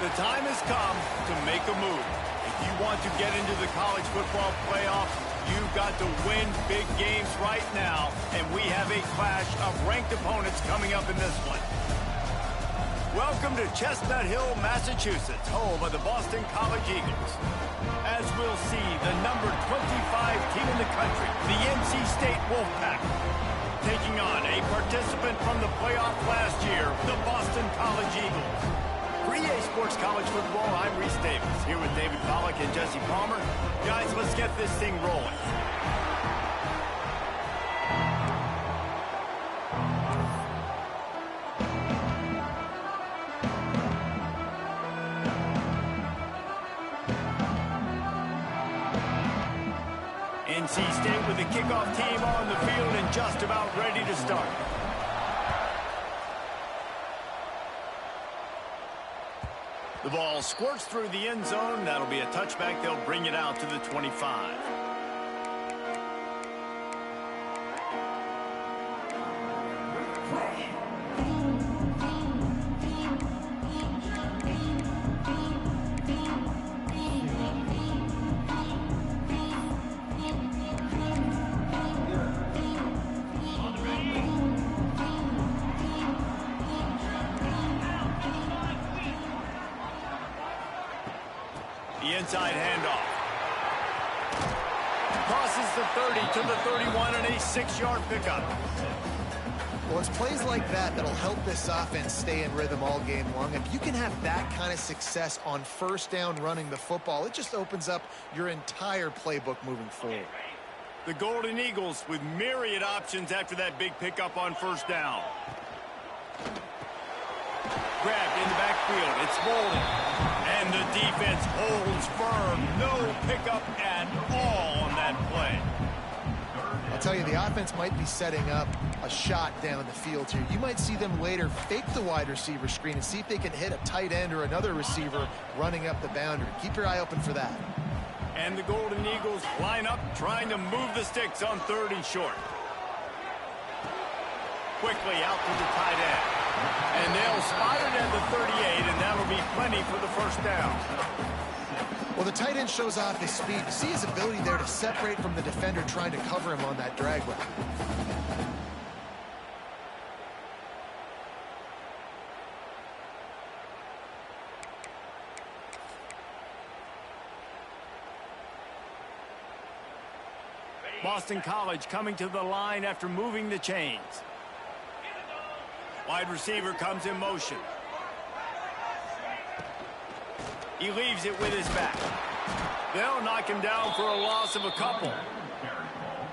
The time has come to make a move. If you want to get into the college football playoffs, you've got to win big games right now, and we have a clash of ranked opponents coming up in this one. Welcome to Chestnut Hill, Massachusetts, home of the Boston College Eagles. As we'll see, the number 25 team in the country, the NC State Wolfpack, taking on a participant from the playoff last year, the Boston College Eagles. For EA Sports College Football, I'm Reese Davis, here with David Pollack and Jesse Palmer. Guys, let's get this thing rolling. NC State with the kickoff team on the field and just about ready to start. The ball squirts through the end zone. That'll be a touchback. They'll bring it out to the 25. The inside handoff. Crosses the 30 to the 31 and a 6-yard pickup. Well, it's plays like that that'll help this offense stay in rhythm all game long. If you can have that kind of success on first down running the football, it just opens up your entire playbook moving forward. The Golden Eagles with myriad options after that big pickup on first down. Grabbed in the backfield. It's rolling. And the defense holds firm. No pickup at all on that play. I'll tell you, the offense might be setting up a shot down the field here. You might see them later fake the wide receiver screen and see if they can hit a tight end or another receiver running up the boundary. Keep your eye open for that. And the Golden Eagles line up, trying to move the sticks on 3rd and short. Quickly out to the tight end. And they'll spot it at the 38, and that'll be plenty for the first down. Well, the tight end shows off his speed. You see his ability there to separate from the defender trying to cover him on that drag route. Boston College coming to the line after moving the chains. Wide receiver comes in motion. He leaves it with his back. They'll knock him down for a loss of a couple.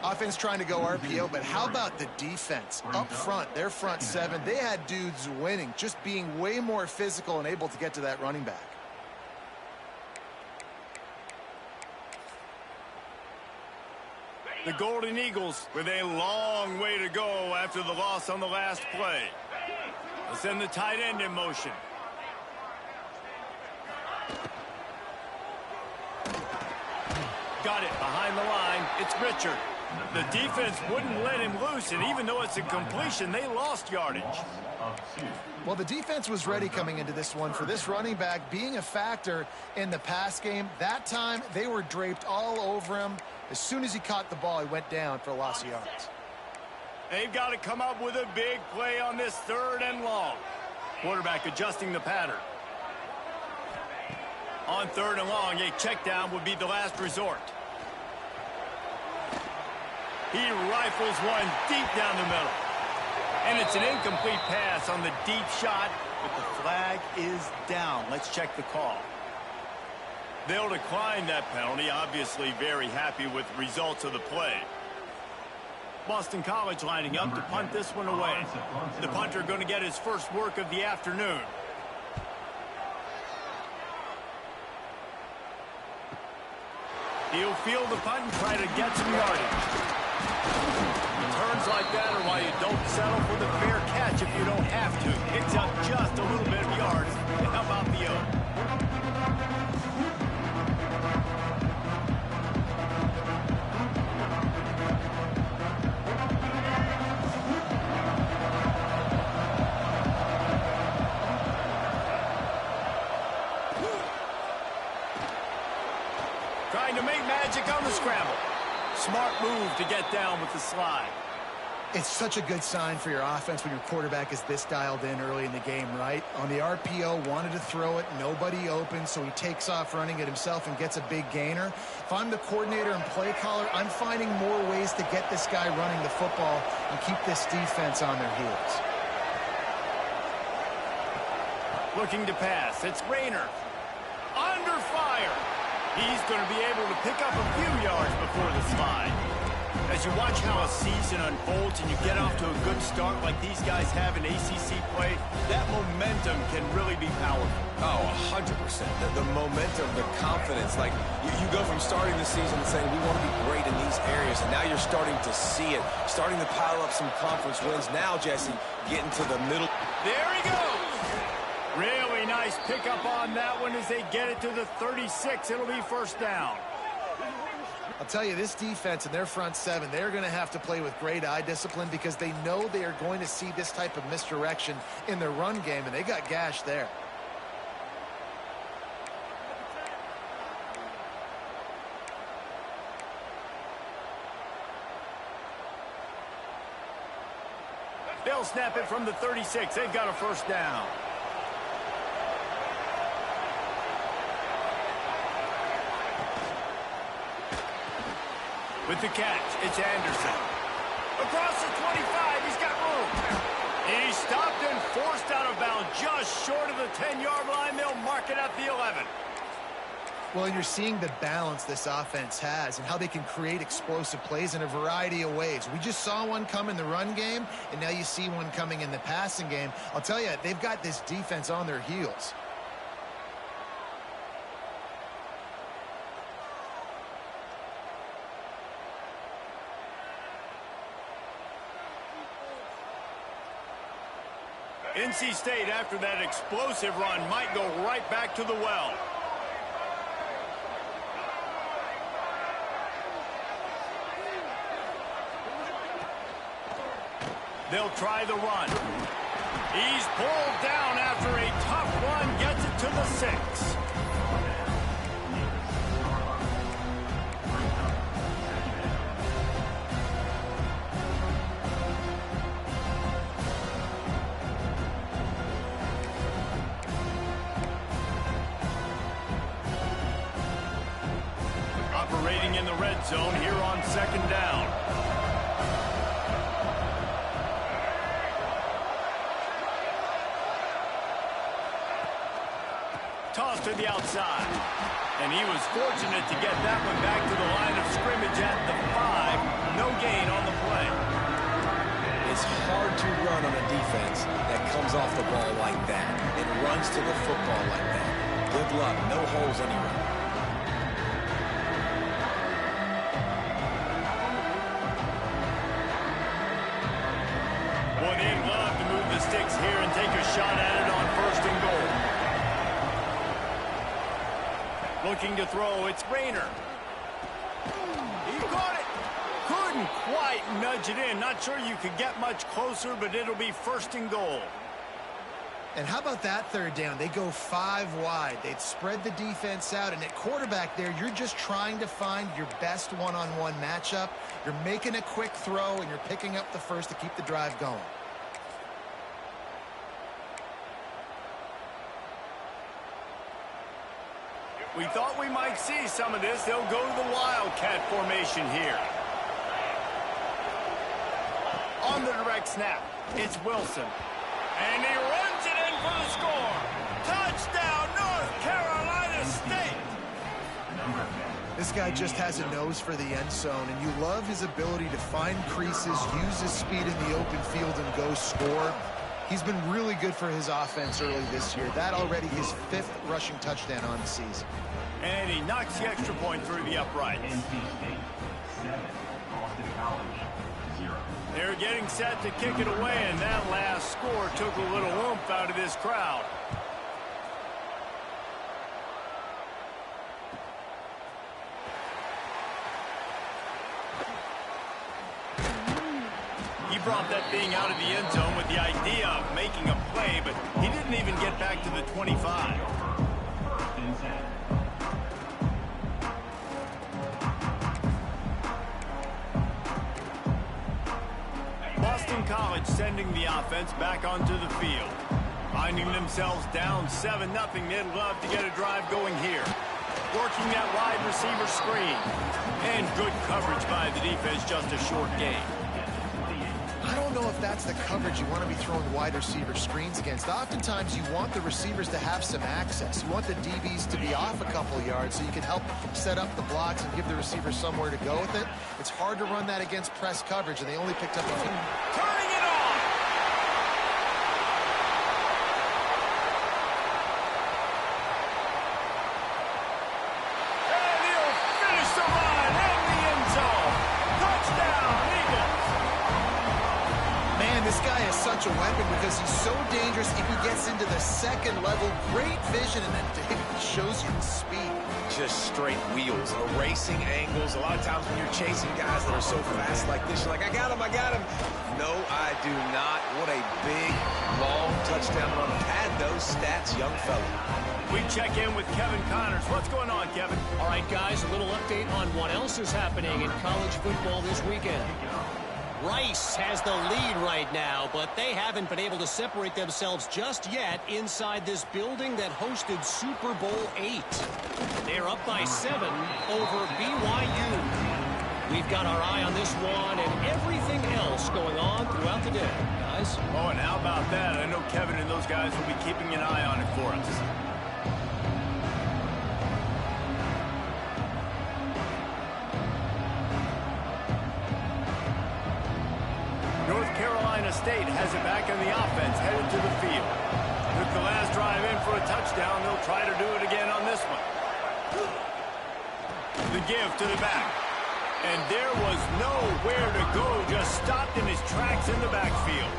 Offense trying to go RPO, but how about the defense? Up front, their front seven, they had dudes winning, just being way more physical and able to get to that running back. The Golden Eagles with a long way to go after the loss on the last play. They'll send the tight end in motion. Got it behind the line. It's Richard. The defense wouldn't let him loose, and even though it's a completion, they lost yardage. Well, the defense was ready coming into this one for this running back being a factor in the pass game. That time, they were draped all over him. As soon as he caught the ball, he went down for a loss of yards. They've got to come up with a big play on this 3rd and long. Quarterback adjusting the pattern. On 3rd and long, a check down would be the last resort. He rifles one deep down the middle. And it's an incomplete pass on the deep shot, but the flag is down. Let's check the call. They'll decline that penalty, obviously very happy with the results of the play. Boston College lining up to punt this one away. The punter going to get his first work of the afternoon. He'll field the punt and try to get some yardage. Turns like that are why you don't settle for the fair catch if you don't have to. Picks up just a little bit of yards. And how about the O? magic on the scramble. Smart move to get down with the slide. It's such a good sign for your offense when your quarterback is this dialed in early in the game, right? On the RPO, wanted to throw it, nobody open, so he takes off running it himself and gets a big gainer. If I'm the coordinator and play caller, I'm finding more ways to get this guy running the football and keep this defense on their heels. Looking to pass. It's Rayner. Under fire. He's going to be able to pick up a few yards before the slide. As you watch how a season unfolds and you get off to a good start like these guys have in ACC play, that momentum can really be powerful. Oh, 100%. The momentum, the confidence. Like, you go from starting the season and saying, we want to be great in these areas, and now you're starting to see it, starting to pile up some conference wins. Now, Jesse, getting to the middle. There he goes. Really nice pickup on that one as they get it to the 36. It'll be first down. I'll tell you, this defense and their front seven, they're going to have to play with great eye discipline because they know they are going to see this type of misdirection in their run game, and they got gashed there. They'll snap it from the 36. They've got a first down. With the catch, it's Anderson. Across the 25, he's got room. He's stopped and forced out of bounds just short of the 10-yard line. They'll mark it at the 11. Well, and you're seeing the balance this offense has and how they can create explosive plays in a variety of ways. We just saw one come in the run game, and now you see one coming in the passing game. I'll tell you, they've got this defense on their heels. NC State, after that explosive run, might go right back to the well. They'll try the run. He's pulled down after a tough run, gets it to the 6. Operating in the red zone here on second down. Toss to the outside. And he was fortunate to get that one back to the line of scrimmage at the 5. No gain on the play. It's hard to run on a defense that comes off the ball like that. It runs to the football like that. Good luck. No holes anywhere. Boy, they'd love to move the sticks here and take a shot at it on first and goal. Looking to throw, it's Rayner. He caught it. Couldn't quite nudge it in. Not sure you could get much closer, but it'll be first and goal. And how about that third down? They go 5 wide. They'd spread the defense out, and at quarterback there, you're just trying to find your best one-on-one matchup. You're making a quick throw, and you're picking up the first to keep the drive going. We thought we might see some of this. They'll go to the Wildcat formation here. On the direct snap, it's Wilson. And he runs it in for the score. Touchdown, North Carolina State. This guy just has a nose for the end zone, and you love his ability to find creases, use his speed in the open field, and go score. He's been really good for his offense early this year. That already his 5th rushing touchdown on the season. And he knocks the extra point through the uprights. They're getting set to kick it away, and that last score took a little oomph out of this crowd. He brought that thing out of the end zone with the idea of making a play, but he didn't even get back to the 25. sending the offense back onto the field. Finding themselves down 7-0, they'd love to get a drive going here. Working that wide receiver screen. And good coverage by the defense, just a short gain. I don't know if that's the coverage you want to be throwing wide receiver screens against. Oftentimes, you want the receivers to have some access. You want the DBs to be off a couple yards so you can help set up the blocks and give the receivers somewhere to go with it. It's hard to run that against press coverage, and they only picked up a few. Turning it on! And he'll finish the run in the end zone. Touchdown, Eagles! Man, this guy is such a weapon because he's so dangerous if he gets into the second level. Great vision, and then David shows you the speed. Just straight wheels, erasing angles. A lot of times when you're chasing guys that are so fast like this, you're like, I got him, I got him. No, I do not. What a big, long touchdown run. Pad those stats, young fella. We check in with Kevin Connors. What's going on, Kevin? All right, guys, a little update on what else is happening in college football this weekend. Rice has the lead right now, but they haven't been able to separate themselves just yet inside this building that hosted Super Bowl VIII. They're up by 7 over BYU. We've got our eye on this one and everything else going on throughout the day, guys. Oh, and how about that? I know Kevin and those guys will be keeping an eye on it for us. North Carolina State has it back in the offense, headed to the field. Took the last drive in for a touchdown. They'll try to do it again on this one. The give to the back. And there was nowhere to go, just stopped in his tracks in the backfield.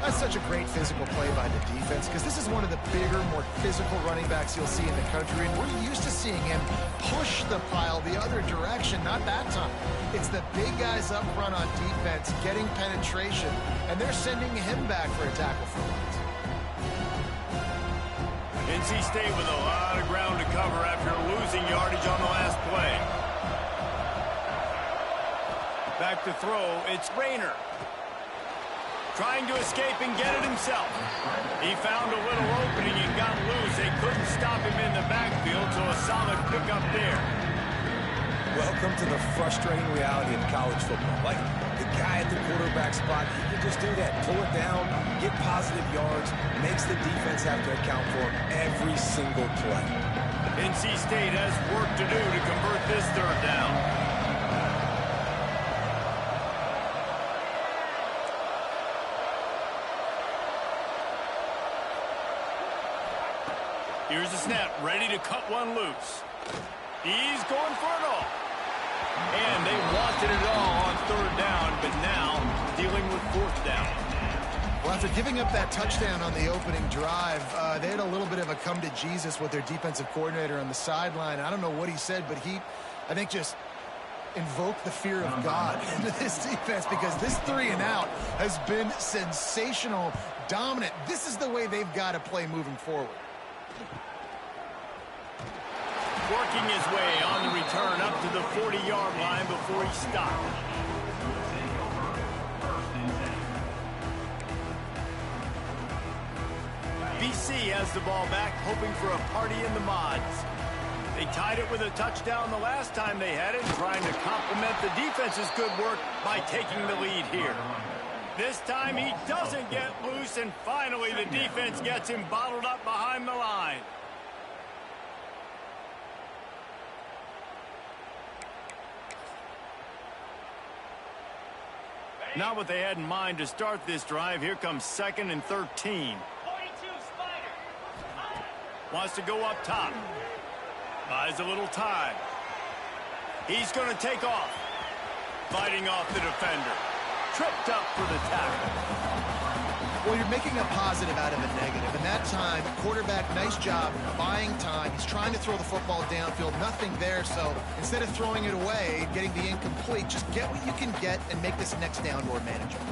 That's such a great physical play by the defense because this is one of the bigger, more physical running backs you'll see in the country, and we're used to seeing him push the pile the other direction, not that time. It's the big guys up front on defense getting penetration, and they're sending him back for a tackle for loss. NC State with a lot of ground to cover after losing yardage on the last play. Back to throw, it's Rayner. Trying to escape and get it himself. He found a little opening and got loose. They couldn't stop him in the backfield, so a solid pickup there. Welcome to the frustrating reality of college football. Like, the guy at the quarterback spot, he can just do that. Pull it down, get positive yards, makes the defense have to account for him every single play. NC State has work to do to convert this third down. Here's the snap, ready to cut one loose. He's going for it all. And they wanted it all on third down, but now dealing with fourth down. Well, after giving up that touchdown on the opening drive, they had a little bit of a come to Jesus with their defensive coordinator on the sideline. I don't know what he said, but he, I think, just invoked the fear of God into this defense because this 3-and-out has been sensational, dominant. This is the way they've got to play moving forward. Working his way on the return up to the 40-yard line before he stopped. BC has the ball back, hoping for a party in the mods. They tied it with a touchdown the last time they had it, trying to complement the defense's good work by taking the lead here. This time he doesn't get loose, and finally the defense gets him bottled up behind the line. Not what they had in mind to start this drive. Here comes 2nd and 13. Wants to go up top. Buys a little time. He's going to take off. Fighting off the defender. Tripped up for the tackle. Well, you're making a positive out of a negative. And that time, quarterback, nice job buying time. He's trying to throw the football downfield. Nothing there. So instead of throwing it away, getting the incomplete, just get what you can get and make this next down more manageable.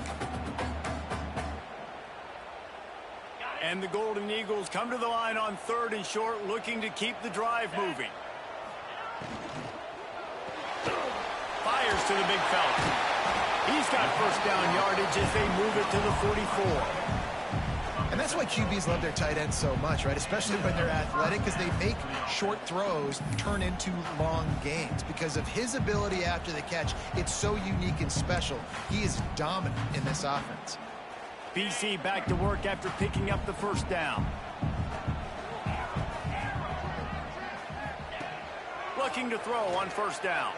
And the Golden Eagles come to the line on 3rd and short, looking to keep the drive moving. Fires to the big fella. He's got first down yardage as they move it to the 44. And that's why QBs love their tight ends so much, right? Especially when they're athletic, because they make short throws turn into long gains. Because of his ability after the catch, it's so unique and special. He is dominant in this offense. BC back to work after picking up the first down. Looking to throw on first down.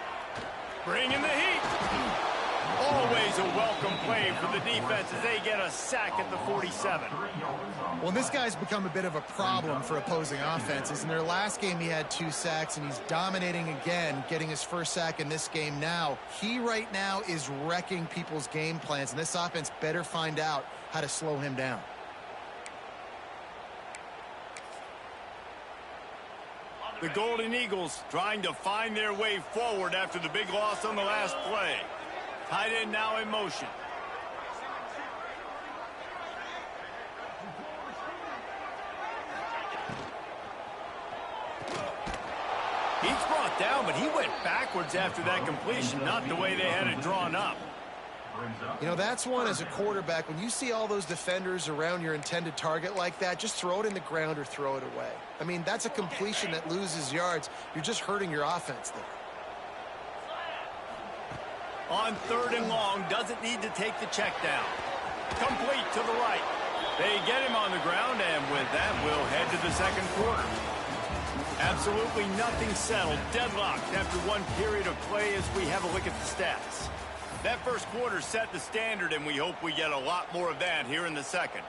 Bringing the heat. Always a welcome play for the defense as they get a sack at the 47. Well, this guy's become a bit of a problem for opposing offenses. In their last game, he had 2 sacks, and he's dominating again, getting his first sack in this game now. He right now is wrecking people's game plans, and this offense better find out how to slow him down. The Golden Eagles trying to find their way forward after the big loss on the last play. Tight end now in motion. He's brought down, but he went backwards after that completion, not the way they had it drawn up. You know, that's one as a quarterback. When you see all those defenders around your intended target like that, just throw it in the ground or throw it away. I mean, that's a completion that loses yards. You're just hurting your offense there. On 3rd and long, doesn't need to take the check down. Complete to the right. They get him on the ground, and with that, we'll head to the second quarter. Absolutely nothing settled. Deadlocked after one period of play as we have a look at the stats. That first quarter set the standard, and we hope we get a lot more of that here in the second.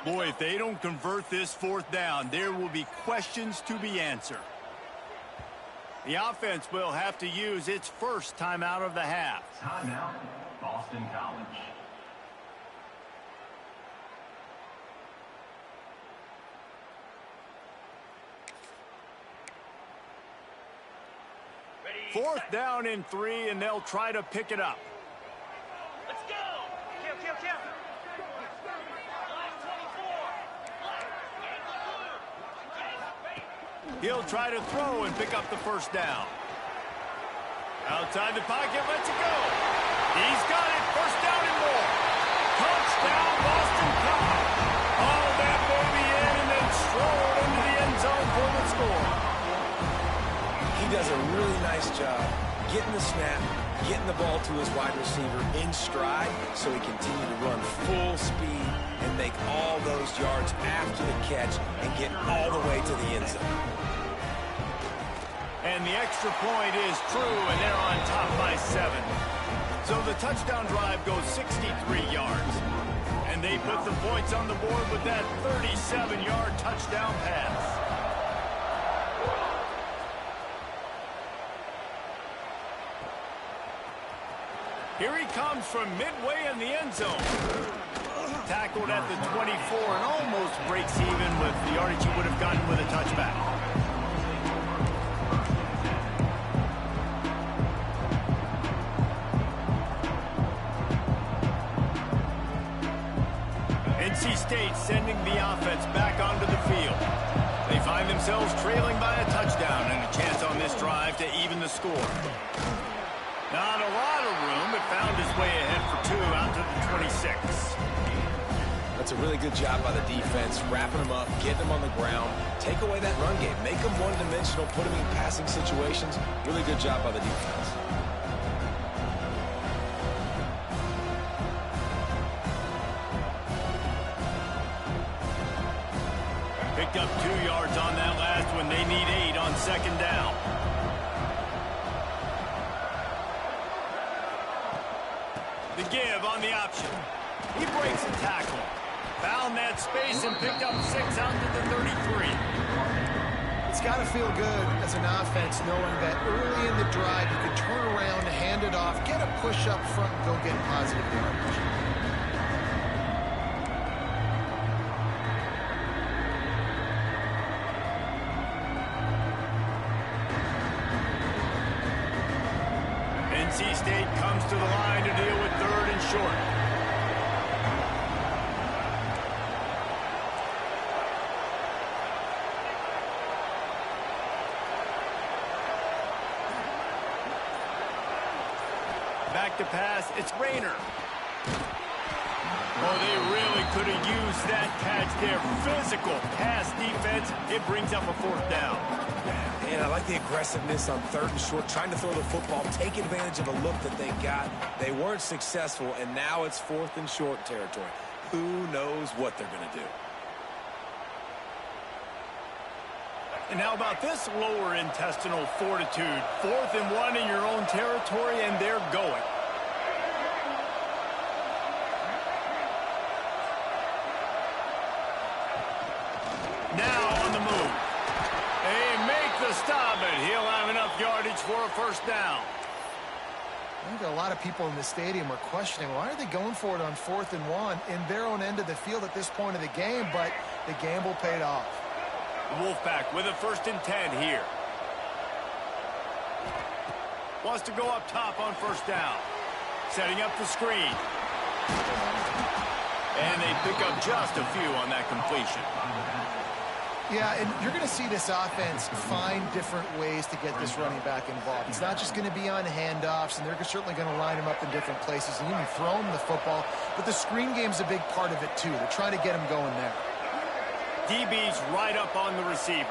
Boy, if they don't convert this 4th down, there will be questions to be answered. The offense will have to use its first timeout of the half. Timeout, Boston College. Fourth down and 3, and they'll try to pick it up. Let's go! Kill. He'll try to throw and pick up the first down. Outside the pocket, lets it go. He's got it. First down and more. Touchdown, Boston College. All that baby in and then strolled into the end zone for the score. He does a really nice job getting the snap, getting the ball to his wide receiver in stride so he continue to run full speed and make all those yards after the catch and get all the way to the end zone. And the extra point is true, and they're on top by 7. So the touchdown drive goes 63 yards. And they put the points on the board with that 37-yard touchdown pass. Here he comes from midway in the end zone. Tackled at the 24 and almost breaks even with the yardage he would have gotten with a touchback. NC State sending the offense back onto the field. They find themselves trailing by a touchdown and a chance on this drive to even the score. Not a lot of room, but found his way ahead for 2 out to the 26. That's a really good job by the defense, wrapping them up, getting them on the ground, take away that run game, make them one-dimensional, put them in passing situations. Really good job by the defense. Picked up 2 yards on that last one. They need 8 on second down. The give on the option. He breaks a tackle. Found that space and picked up 6 out to the 33. It's got to feel good as an offense knowing that early in the drive you can turn around, hand it off, get a push up front, and go get positive yardage. NC State comes to the line to deal with 3rd and short. Back to pass, it's Rayner. Oh, they really could have used that catch there. Physical pass defense. It brings up a 4th down. And I like the aggressiveness on 3rd and short, trying to throw the football, take advantage of a look that they got. They weren't successful, and now it's 4th and short territory. Who knows what they're going to do? And how about this lower intestinal fortitude? 4th and 1 in your own territory, and they're going. Now on the move. They make the stop, and he'll have enough yardage for a 1st down. I think a lot of people in the stadium are questioning, why are they going for it on 4th and 1 in their own end of the field at this point of the game? But the gamble paid off. Wolfpack with a 1st and 10 here. Wants to go up top on 1st down. Setting up the screen. And they pick up just a few on that completion. Yeah, and you're going to see this offense find different ways to get this running back involved. It's not just going to be on handoffs, and they're certainly going to line him up in different places and even throw him the football. But the screen game's a big part of it, too. They're trying to get him going there. DB's right up on the receivers.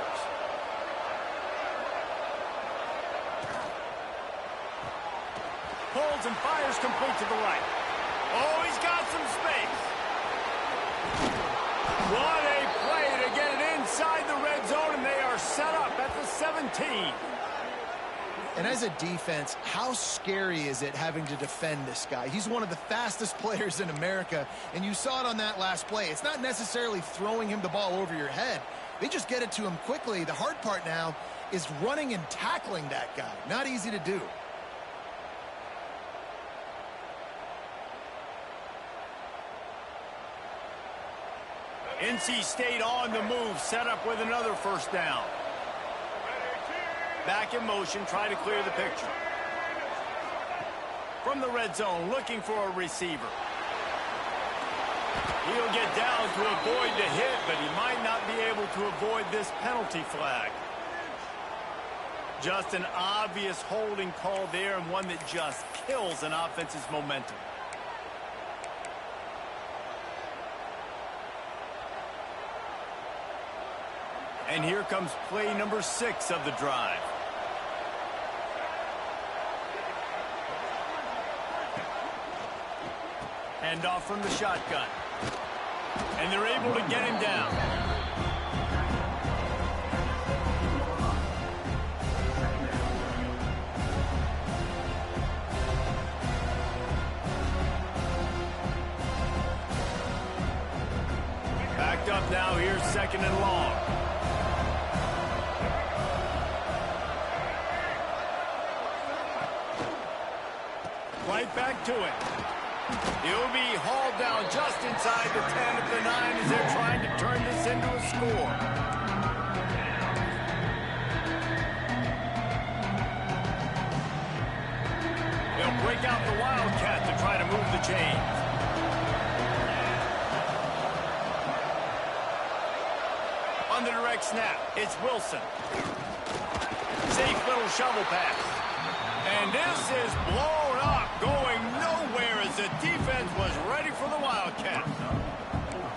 Pulls and fires complete to the right. Oh, he's got some space. What a play to get it inside the red zone, and they are set up at the 17. And as a defense, how scary is it having to defend this guy? He's one of the fastest players in America, and you saw it on that last play. It's not necessarily throwing him the ball over your head. They just get it to him quickly. The hard part now is running and tackling that guy. Not easy to do. NC State on the move, set up with another 1st down. Back in motion, try to clear the picture. From the red zone, looking for a receiver. He'll get down to avoid the hit, but he might not be able to avoid this penalty flag. Just an obvious holding call there, and one that just kills an offense's momentum. And here comes play number 6 of the drive. Hand off from the shotgun. And they're able to get him down. Backed up now, here's 2nd and long. Right back to it. He'll be hauled down just inside the 10 at the 9 as they're trying to turn this into a score. They'll break out the Wildcat to try to move the chains. On the direct snap, it's Wilson. Safe little shovel pass. And this is blown up, going nowhere as the defense was ready for the Wildcat.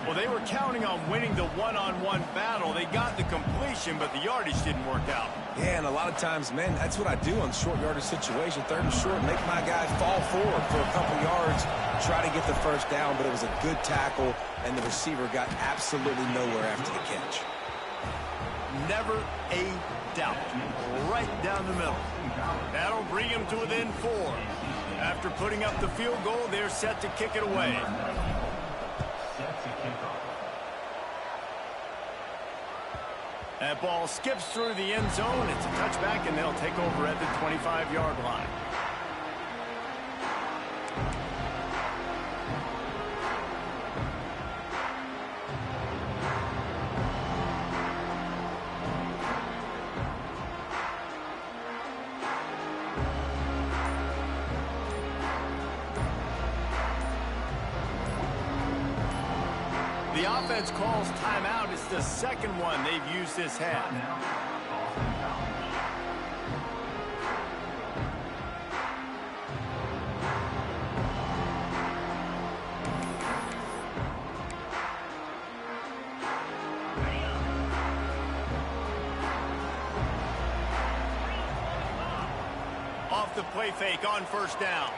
Well, they were counting on winning the one-on-one battle. They got the completion, but the yardage didn't work out. Yeah, and a lot of times, man, that's what I do on short yardage situation. 3rd and short, make my guy fall forward for a couple yards, try to get the 1st down, but it was a good tackle, and the receiver got absolutely nowhere after the catch. Never a doubt. Right down the middle. That'll bring him to within 4. After putting up the field goal, they're set to kick it away. That ball skips through the end zone. It's a touchback, and they'll take over at the 25-yard line. The offense calls timeout. It's the second one they've used this half. Off the play fake on first down.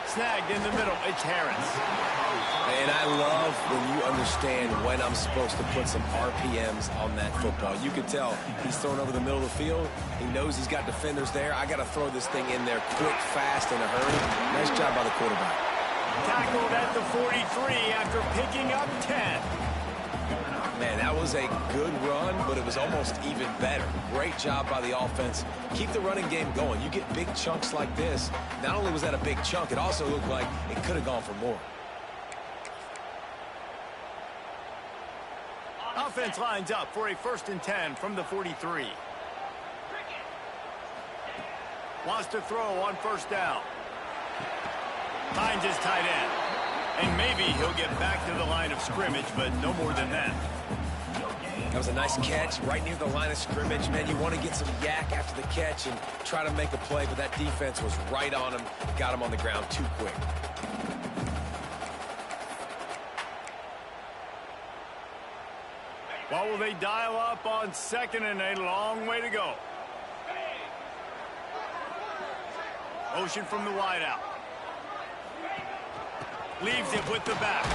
Snagged in the middle. It's Harris. And I love when you understand when I'm supposed to put some RPMs on that football. You can tell he's thrown over the middle of the field. He knows he's got defenders there. I got to throw this thing in there quick, fast, in a hurry. Nice job by the quarterback. Tackled at the 43 after picking up 10. Man, that was a good run, but it was almost even better. Great job by the offense. Keep the running game going. You get big chunks like this. Not only was that a big chunk, it also looked like it could have gone for more. Offense lines up for a 1st and 10 from the 43. Wants to throw on first down. Finds his tight end. And maybe he'll get back to the line of scrimmage, but no more than that. That was a nice catch right near the line of scrimmage. Man, you want to get some yak after the catch and try to make a play, but that defense was right on him. Got him on the ground too quick. What will they dial up on 2nd and a long way to go? Motion from the wideout. Leaves it with the back.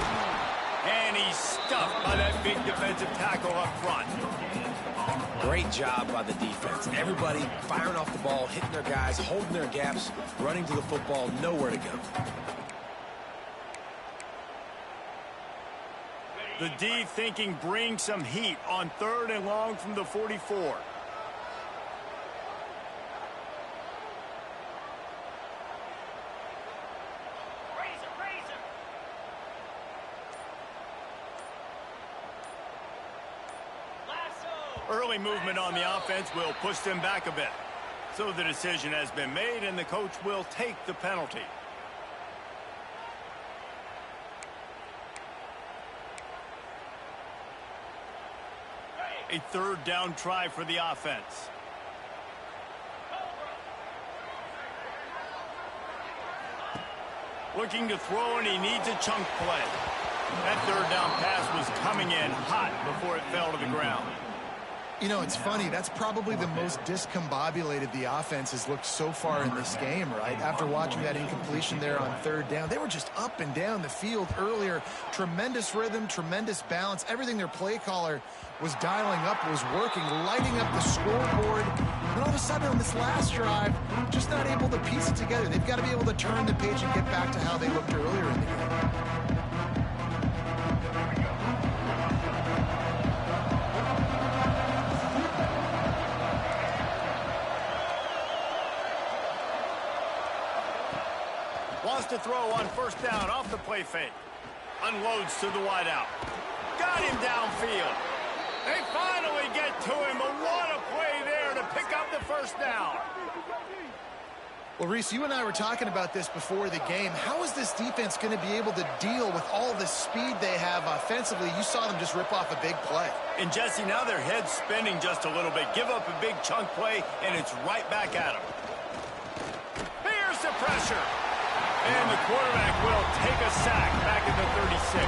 And he's stuffed by that big defensive tackle up front. Great job by the defense. Everybody firing off the ball, hitting their guys, holding their gaps, running to the football, nowhere to go. The D thinking bring some heat on 3rd and long from the 44. Early movement on the offense will push them back a bit. So the decision has been made, and the coach will take the penalty. A 3rd down try for the offense. Looking to throw, and he needs a chunk play. That 3rd down pass was coming in hot before it fell to the ground. You know, it's funny. That's probably the most discombobulated the offense has looked so far in this game, right? After watching that incompletion there on 3rd down, they were just up and down the field earlier. Tremendous rhythm, tremendous balance. Everything their play caller was dialing up was working, lighting up the scoreboard. And all of a sudden on this last drive, just not able to piece it together. They've got to be able to turn the page and get back to how they looked earlier in the game. Wants to throw on first down off the play fake. Unloads to the wideout. Got him downfield. They finally get to him, but what a play there to pick up the first down. Well, Reese, you and I were talking about this before the game. How is this defense going to be able to deal with all the speed they have offensively? You saw them just rip off a big play. And, Jesse, now their head's spinning just a little bit. Give up a big chunk play, and it's right back at them. Here's the pressure. And the quarterback will take a sack back at the 36.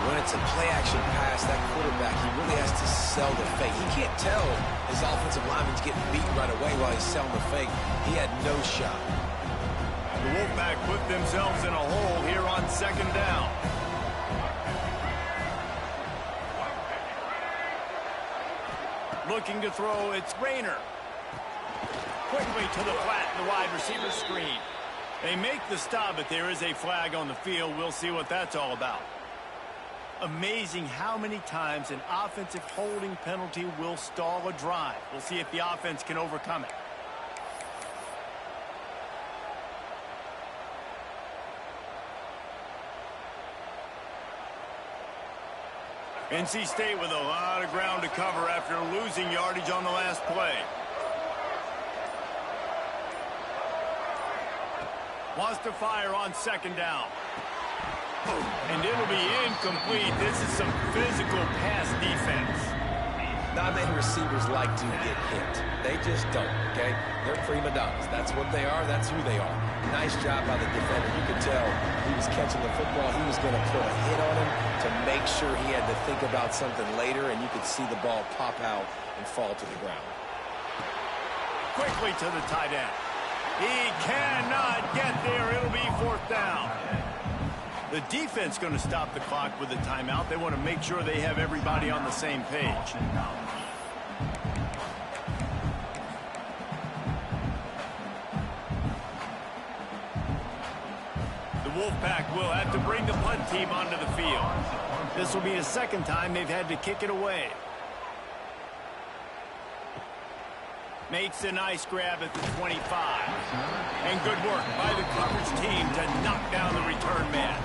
When it's a play-action pass, that quarterback, he really has to sell the fake. He can't tell his offensive lineman's getting beaten right away while he's selling the fake. He had no shot. The Wolfpack put themselves in a hole here on 2nd down. Looking to throw, it's Rayner. Quickly to the flat in the wide receiver screen. They make the stop, but there is a flag on the field. We'll see what that's all about. Amazing how many times an offensive holding penalty will stall a drive. We'll see if the offense can overcome it. NC State with a lot of ground to cover after losing yardage on the last play. Wants to fire on 2nd down. And it'll be incomplete. This is some physical pass defense. Not many receivers like to get hit. They just don't, okay? They're prima donnas. That's what they are. That's who they are. Nice job by the defender. You could tell he was catching the football. He was going to put a hit on him to make sure he had to think about something later, and you could see the ball pop out and fall to the ground. Quickly to the tight end. He cannot get there. It'll be 4th down. The defense going to stop the clock with a timeout. They want to make sure they have everybody on the same page. The Wolfpack will have to bring the punt team onto the field. This will be the 2nd time they've had to kick it away. Makes a nice grab at the 25. And good work by the coverage team to knock down the return man.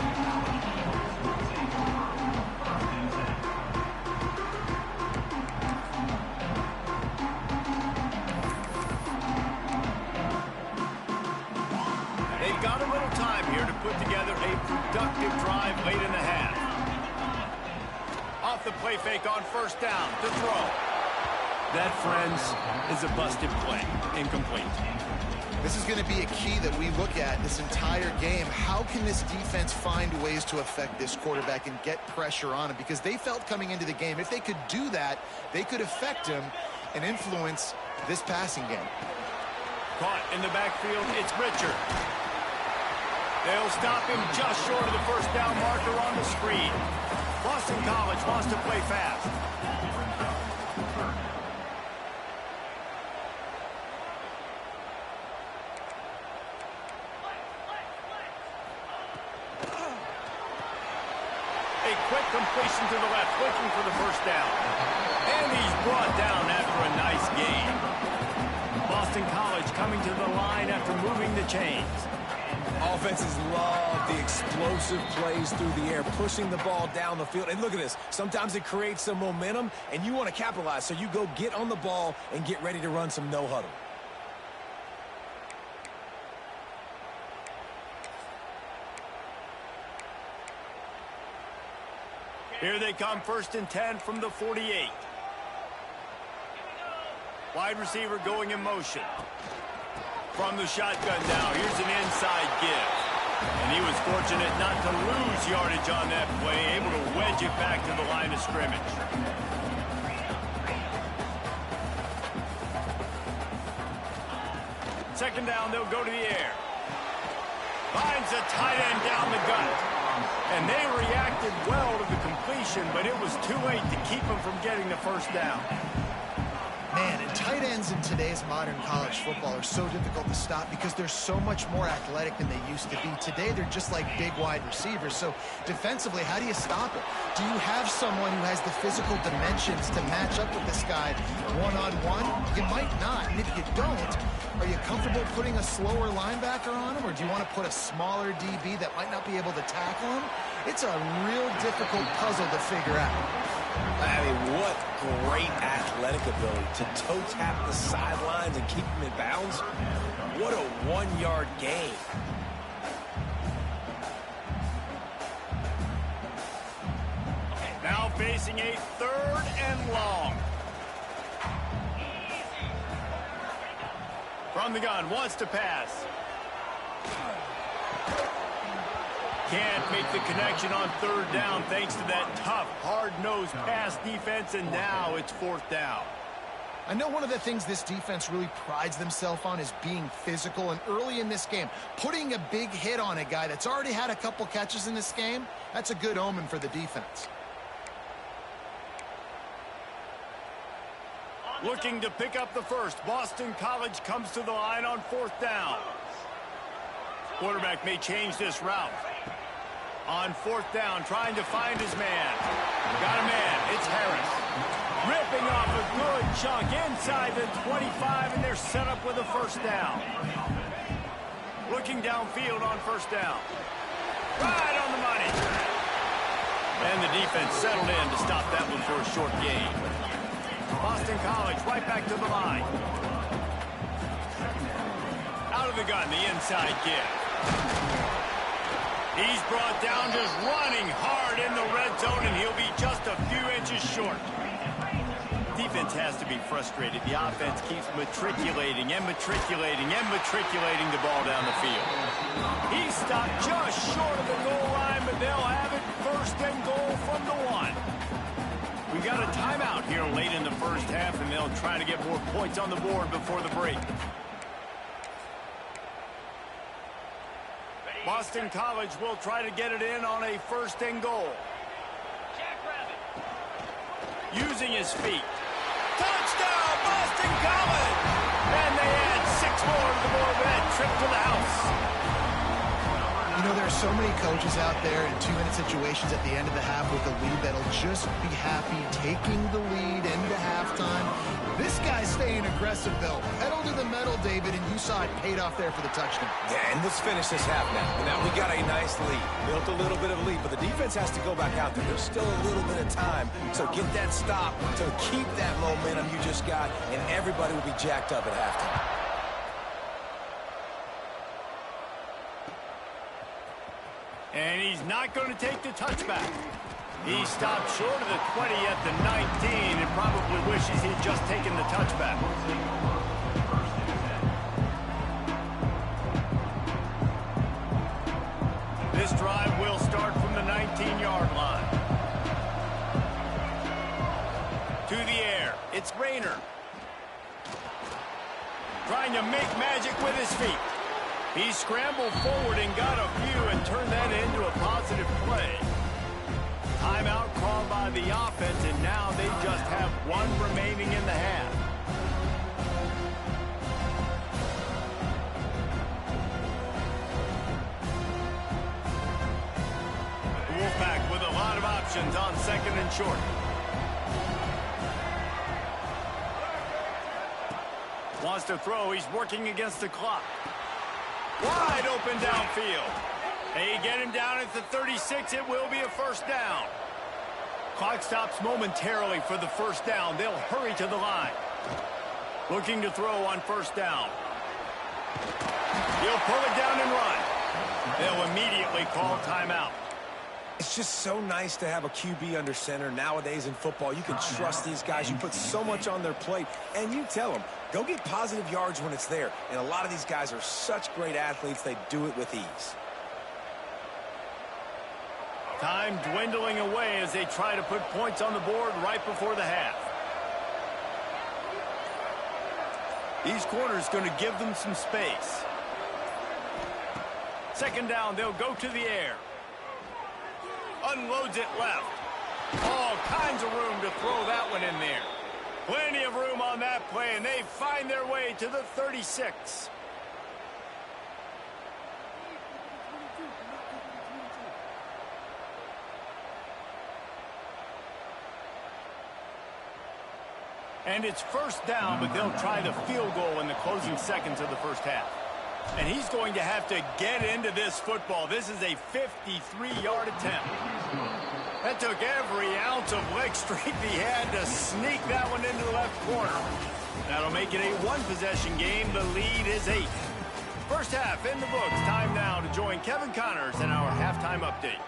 They've got a little time here to put together a productive drive late in the half. Off the play fake on 1st down to throw. That, friends, is a busted play. Incomplete. This is going to be a key that we look at this entire game. How can this defense find ways to affect this quarterback and get pressure on him? Because they felt coming into the game, if they could do that, they could affect him and influence this passing game. Caught in the backfield, it's Richard. They'll stop him just short of the 1st down marker on the screen. Boston College wants to play fast. Completion to the left, looking for the 1st down. And he's brought down after a nice gain. Boston College coming to the line after moving the chains. Offenses love the explosive plays through the air, pushing the ball down the field. And look at this. Sometimes it creates some momentum, and you want to capitalize. So you go get on the ball and get ready to run some no-huddle. Here they come, 1st and 10 from the 48. Wide receiver going in motion. From the shotgun now, here's an inside give. And he was fortunate not to lose yardage on that play, able to wedge it back to the line of scrimmage. Second down, they'll go to the air. Finds a tight end down the gut. And they reacted well to the completion, but it was too late to keep them from getting the 1st down. Man, and tight ends in today's modern college football are so difficult to stop because they're so much more athletic than they used to be. Today, they're just like big wide receivers. So defensively, how do you stop it? Do you have someone who has the physical dimensions to match up with this guy one-on-one? You might not. And if you don't, are you comfortable putting a slower linebacker on him, or do you want to put a smaller DB that might not be able to tackle him? It's a real difficult puzzle to figure out. I mean, what great athletic ability to toe tap the sidelines and keep them in bounds. What a 1-yard gain. Now facing a 3rd and long. From the gun, wants to pass. Can't make the connection on 3rd down thanks to that tough, hard-nosed pass defense, and now it's 4th down. I know one of the things this defense really prides themselves on is being physical, and early in this game, putting a big hit on a guy that's already had a couple catches in this game, that's a good omen for the defense. Looking to pick up the 1st. Boston College comes to the line on 4th down. Quarterback may change this route. On 4th down, trying to find his man. Got a man. It's Harris. Ripping off a good chunk inside the 25, and they're set up with a 1st down. Looking downfield on 1st down. Right on the money. And the defense settled in to stop that one for a short gain. Boston College right back to the line. Out of the gun, the inside give. He's brought down just running hard in the red zone, and he'll be just a few inches short. Defense has to be frustrated. The offense keeps matriculating and matriculating and matriculating the ball down the field. He stopped just short of the goal line, but they'll have it first and goal from the 1. We've got a timeout here late in the first half, and they'll try to get more points on the board before the break. Boston College will try to get it in on a first and goal. Using his feet. Touchdown, Boston College! And they add 6 more to the board with that trip to the house. You know, there are so many coaches out there in 2-minute situations at the end of the half with a lead that'll just be happy taking the lead into halftime. This guy's staying aggressive, though. Pedal to the metal, David, and you saw it paid off there for the touchdown. Yeah, and let's finish this half now. Now we got a nice lead. Built a little bit of a lead, but the defense has to go back out there. There's still a little bit of time. So get that stop to keep that momentum you just got, and everybody will be jacked up at halftime. And he's not going to take the touchback. He stopped short of the 20 at the 19 and probably wishes he'd just taken the touchback. This drive will start from the 19-yard line. To the air, it's Rayner. Trying to make magic with his feet. He scrambled forward and got a few and turned that into a positive play. Timeout called by the offense, and now they just have 1 remaining in the half. The Wolfpack with a lot of options on 2nd and short. Wants to throw. He's working against the clock. Wide open downfield. They get him down at the 36. It will be a first down. Clock stops momentarily for the first down. They'll hurry to the line. Looking to throw on first down. He'll pull it down and run. They'll immediately call timeout. It's just so nice to have a QB under center. Nowadays in football, you can trust these guys. You put so much on their plate, and you tell them, go get positive yards when it's there. And a lot of these guys are such great athletes, they do it with ease. Time dwindling away as they try to put points on the board right before the half. These corners going to give them some space. 2nd down, they'll go to the air. Unloads it left. All kinds of room to throw that one in there. Plenty of room on that play, and they find their way to the 36. And it's first down, but they'll try the field goal in the closing seconds of the first half. And he's going to have to get into this football. This is a 53-yard attempt. That took every ounce of leg strength he had to sneak that one into the left corner. That'll make it a 1-possession game. The lead is 8. First half in the books. Time now to join Kevin Connors in our halftime update.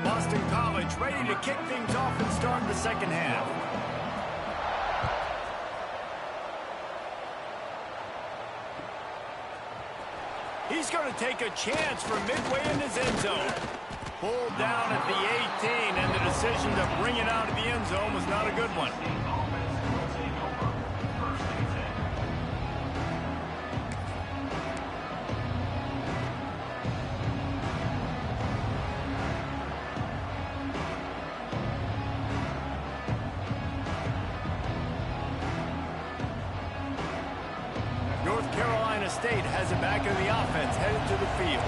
Boston College ready to kick things off and start the second half. He's going to take a chance from midway in his end zone. Pulled down at the 18, and the decision to bring it out of the end zone was not a good one. North Carolina State has it back in the offense, headed to the field.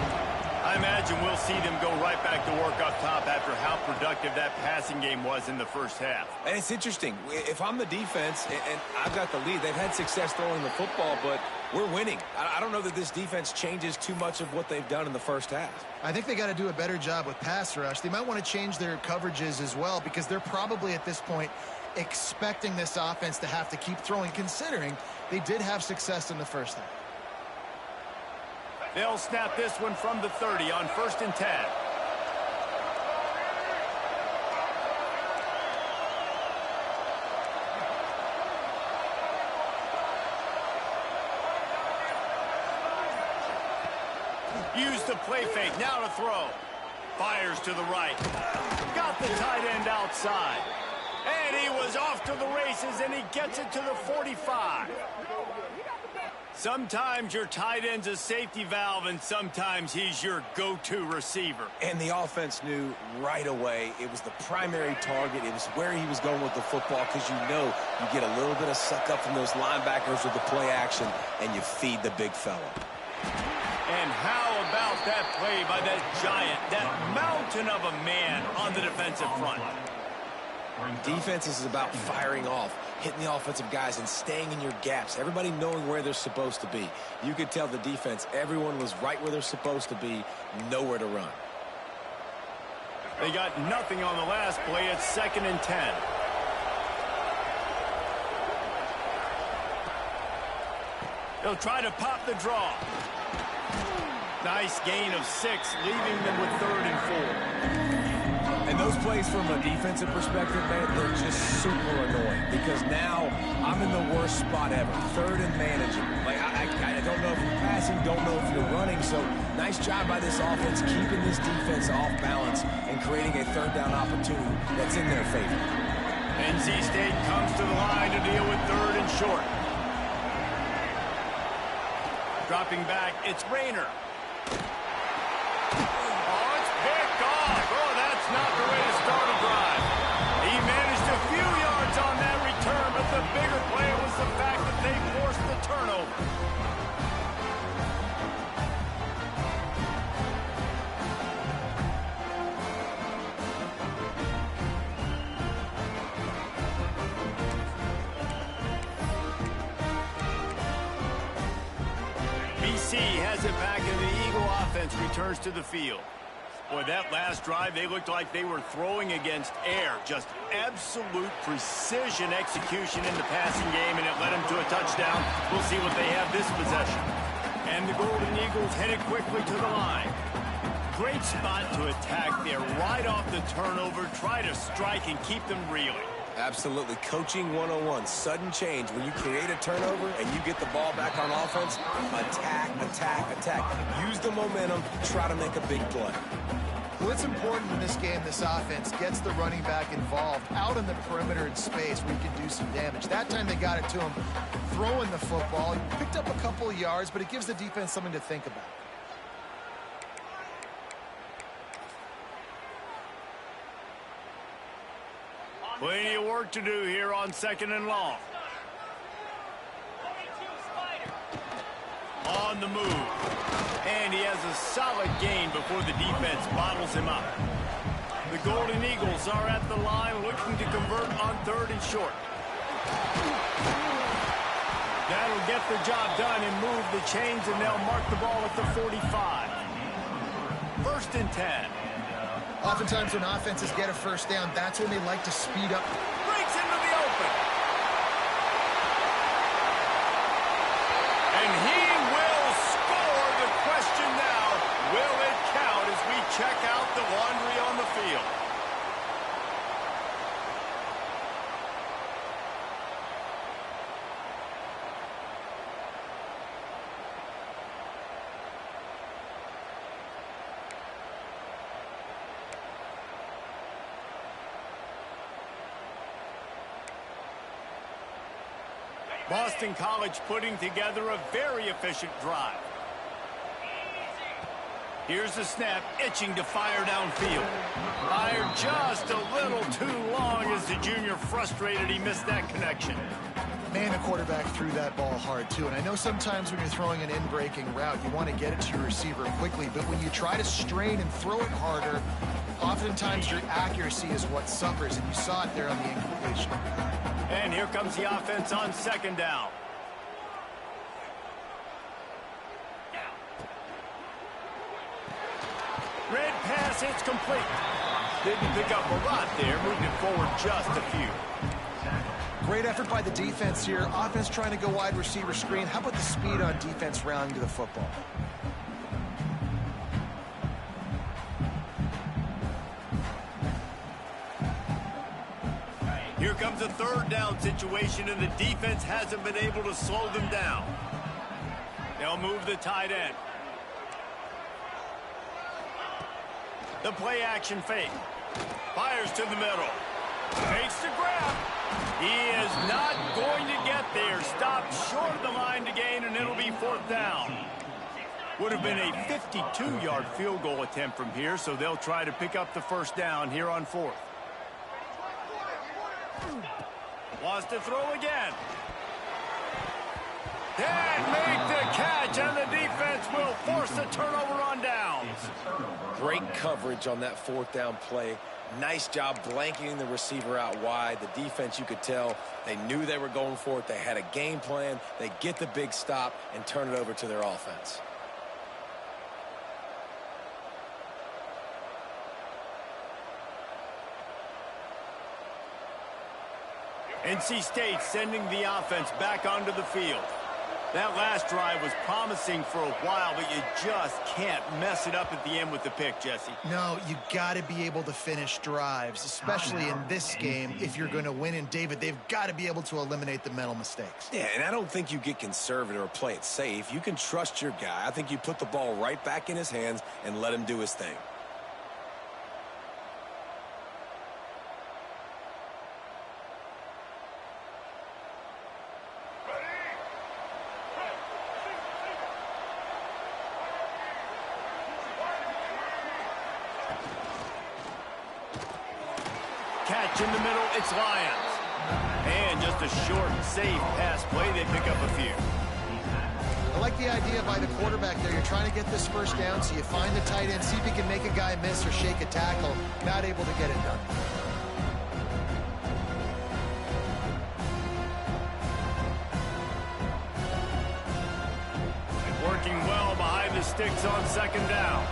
I imagine we'll see them go right back to work up top after how productive that passing game was in the first half. And it's interesting. If I'm the defense and I've got the lead, they've had success throwing the football, but we're winning. I don't know that this defense changes too much of what they've done in the first half. I think they got to do a better job with pass rush. They might want to change their coverages as well, because they're probably at this point expecting this offense to have to keep throwing, considering they did have success in the first half. They'll snap this one from the 30 on 1st and 10. Use the play fake, now to throw. Fires to the right. Got the tight end outside. And he was off to the races, and he gets it to the 45. Sometimes your tight end's a safety valve, and sometimes he's your go-to receiver. And the offense knew right away it was the primary target. It was where he was going with the football, because you know you get a little bit of suck up from those linebackers with the play action, and you feed the big fella. And how about that play by that giant, that mountain of a man on the defensive front? Defense is about firing off, hitting the offensive guys, and staying in your gaps. Everybody knowing where they're supposed to be. You could tell the defense, everyone was right where they're supposed to be, nowhere to run. They got nothing on the last play. It's 2nd and 10. They'll try to pop the draw. Nice gain of 6, leaving them with 3rd and 4. And those plays from a defensive perspective, man, they're just super annoying, because now I'm in the worst spot ever. 3rd and manageable. Like, I don't know if you're passing, don't know if you're running. So nice job by this offense keeping this defense off balance and creating a 3rd down opportunity that's in their favor. NC State comes to the line to deal with 3rd and short. Dropping back, it's Rayner. Not the way to start a drive. He managed a few yards on that return, but the bigger play was the fact that they forced the turnover. BC has it back, and the Eagle offense returns to the field. Boy, that last drive, they looked like they were throwing against air. Just absolute precision execution in the passing game, and it led them to a touchdown. We'll see what they have this possession. And the Golden Eagles headed quickly to the line. Great spot to attack there. Right off the turnover, try to strike and keep them reeling. Absolutely. Coaching 101. Sudden change. When you create a turnover and you get the ball back on offense, attack, attack, attack. Use the momentum. Try to make a big play. What's important in this game, this offense gets the running back involved out in the perimeter in space where he can do some damage. That time they got it to him throwing the football. He picked up a couple of yards, but it gives the defense something to think about. Plenty of work to do here on 2nd and long. On the move. And he has a solid gain before the defense bottles him up. The Golden Eagles are at the line looking to convert on 3rd and short. That'll get the job done and move the chains, and they'll mark the ball at the 45. 1st and 10. Oftentimes when offenses get a 1st down, that's when they like to speed up. Breaks into the open. And he will score. The question now, will it count as we check out the laundry on the field? Boston College putting together a very efficient drive. Here's the snap, itching to fire downfield. Fired just a little too long as the junior frustrated he missed that connection. Man, the quarterback threw that ball hard, too. And I know sometimes when you're throwing an in-breaking route, you want to get it to your receiver quickly. But when you try to strain and throw it harder, oftentimes your accuracy is what suffers. And you saw it there on the incompletion. And here comes the offense on 2nd down. Red pass, it's complete. Didn't pick up a lot there, moving it forward just a few. Great effort by the defense here. Offense trying to go wide receiver screen. How about the speed on defense rounding to the football? comes a third down situation, and the defense hasn't been able to slow them down. They'll move the tight end. The play action fake. Fires to the middle. Takes the grab. He is not going to get there. Stopped short of the line to gain, and it'll be fourth down. Would have been a 52-yard field goal attempt from here, so they'll try to pick up the first down here on fourth. Wants to throw again. Can't make the catch, and the defense will force the turnover on downs. Great coverage on that fourth down play. Nice job blanketing the receiver out wide. The defense, you could tell, they knew they were going for it. They had a game plan. They get the big stop and turn it over to their offense. NC State sending the offense back onto the field. That last drive was promising for a while, but you just can't mess it up at the end with the pick, Jesse. No, you got to be able to finish drives, especially in this game. If you're going to win, and David, they've got to be able to eliminate the mental mistakes. Yeah, and I don't think you get conservative or play it safe. You can trust your guy. I think you put the ball right back in his hands and let him do his thing. Catch in the middle, it's Lions. And just a short, safe pass play, they pick up a few. I like the idea by the quarterback there. You're trying to get this first down, so you find the tight end, see if he can make a guy miss or shake a tackle. Not able to get it done. And working well behind the sticks on second down.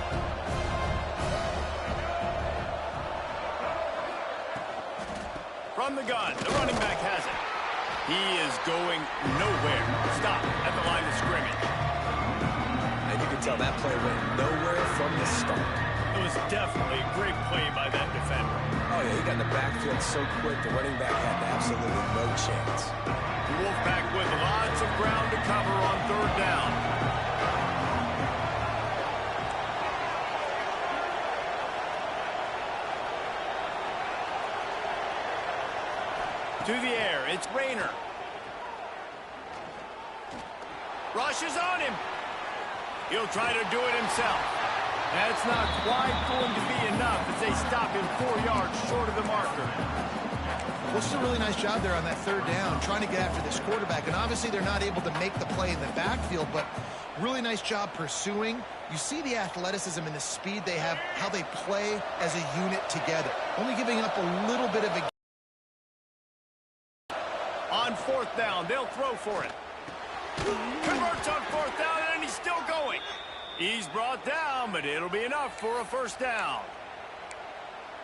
From the gun, the running back has it. He is going nowhere. Stop at the line of scrimmage. And you can tell that play went nowhere from the start. It was definitely a great play by that defender. Oh, yeah, he got in the backfield so quick, the running back had absolutely no chance. The Wolfpack with lots of ground to cover on third down. To the air, it's Rayner. Rushes on him. He'll try to do it himself. That's not quite going to be enough as they stop him 4 yards short of the marker. Well, just a really nice job there on that third down, trying to get after this quarterback. And obviously they're not able to make the play in the backfield, but really nice job pursuing. You see the athleticism and the speed they have, how they play as a unit together. Only giving up a little bit of a... On fourth down, they'll throw for it. Converts on fourth down, and he's still going. He's brought down, but it'll be enough for a first down.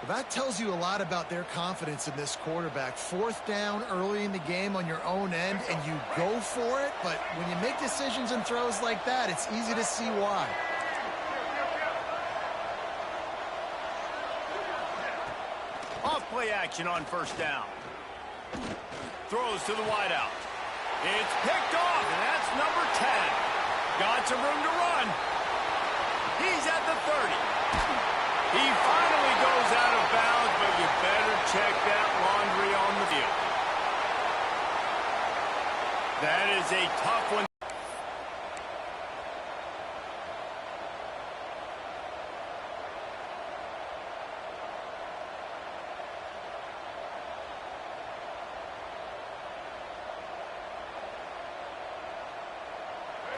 Well, that tells you a lot about their confidence in this quarterback. Fourth down early in the game on your own end, and you go for it. But when you make decisions and throws like that, it's easy to see why. Off play action on first down. Throws to the wideout. It's picked off, and that's number 10. Got some room to run. He's at the 30. He finally goes out of bounds, but you better check that laundry on the field. That is a tough one.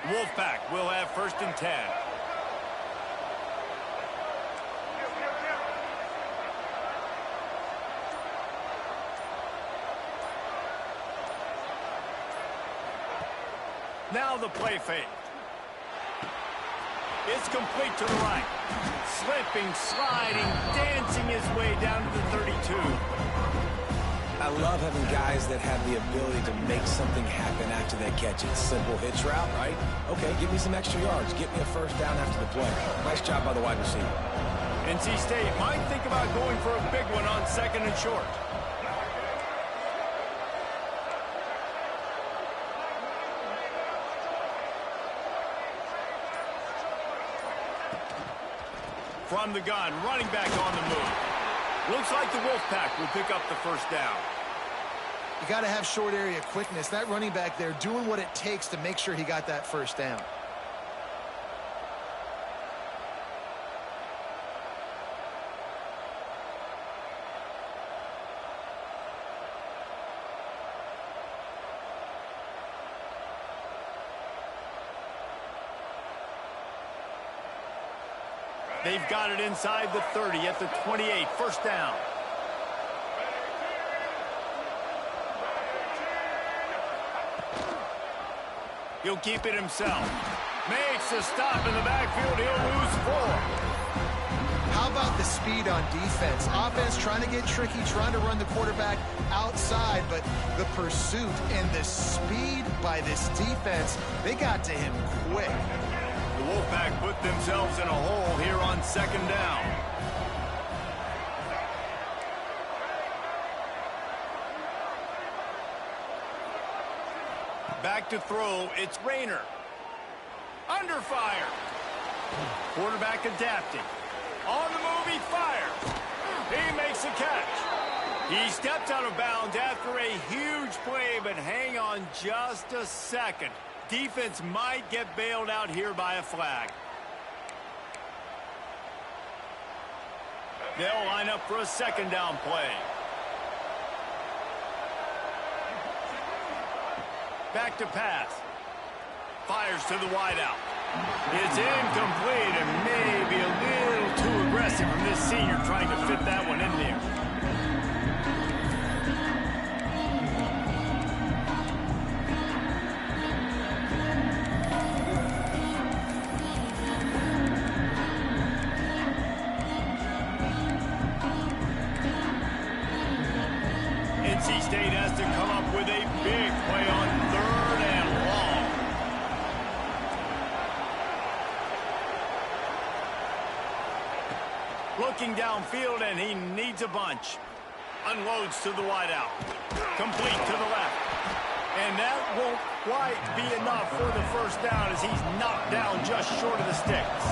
Wolfpack will have first and 10. Now the play fake. It's complete to the right. Slipping, sliding, dancing his way down to the 32. I love having guys that have the ability to make something happen after they catch it. Simple hitch route, right? Okay, give me some extra yards. Get me a first down after the play. Nice job by the wide receiver. NC State might think about going for a big one on second and short. From the gun, running back on the move. Looks like the Wolfpack will pick up the first down. You got to have short area quickness. That running back there doing what it takes to make sure he got that first down. They've got it inside the 30 at the 28. First down. He'll keep it himself. Makes a stop in the backfield. He'll lose 4. How about the speed on defense? Offense trying to get tricky, trying to run the quarterback outside, but the pursuit and the speed by this defense, they got to him quick. The Wolfpack put themselves in a hole here on second down. Back to throw, it's Rayner. Under fire. Quarterback adapting. On the move, he fires. He makes a catch. He stepped out of bounds after a huge play, but hang on just a second. Defense might get bailed out here by a flag. They'll line up for a second down play. Back to pass. Fires to the wideout. It's incomplete and maybe a little too aggressive from this senior trying to fit that one in there. NC State has to come up with a big play on 3rd and long. Looking downfield, and he needs a bunch. Unloads to the wideout. Complete to the left. And that won't quite be enough for the first down as he's knocked down just short of the sticks.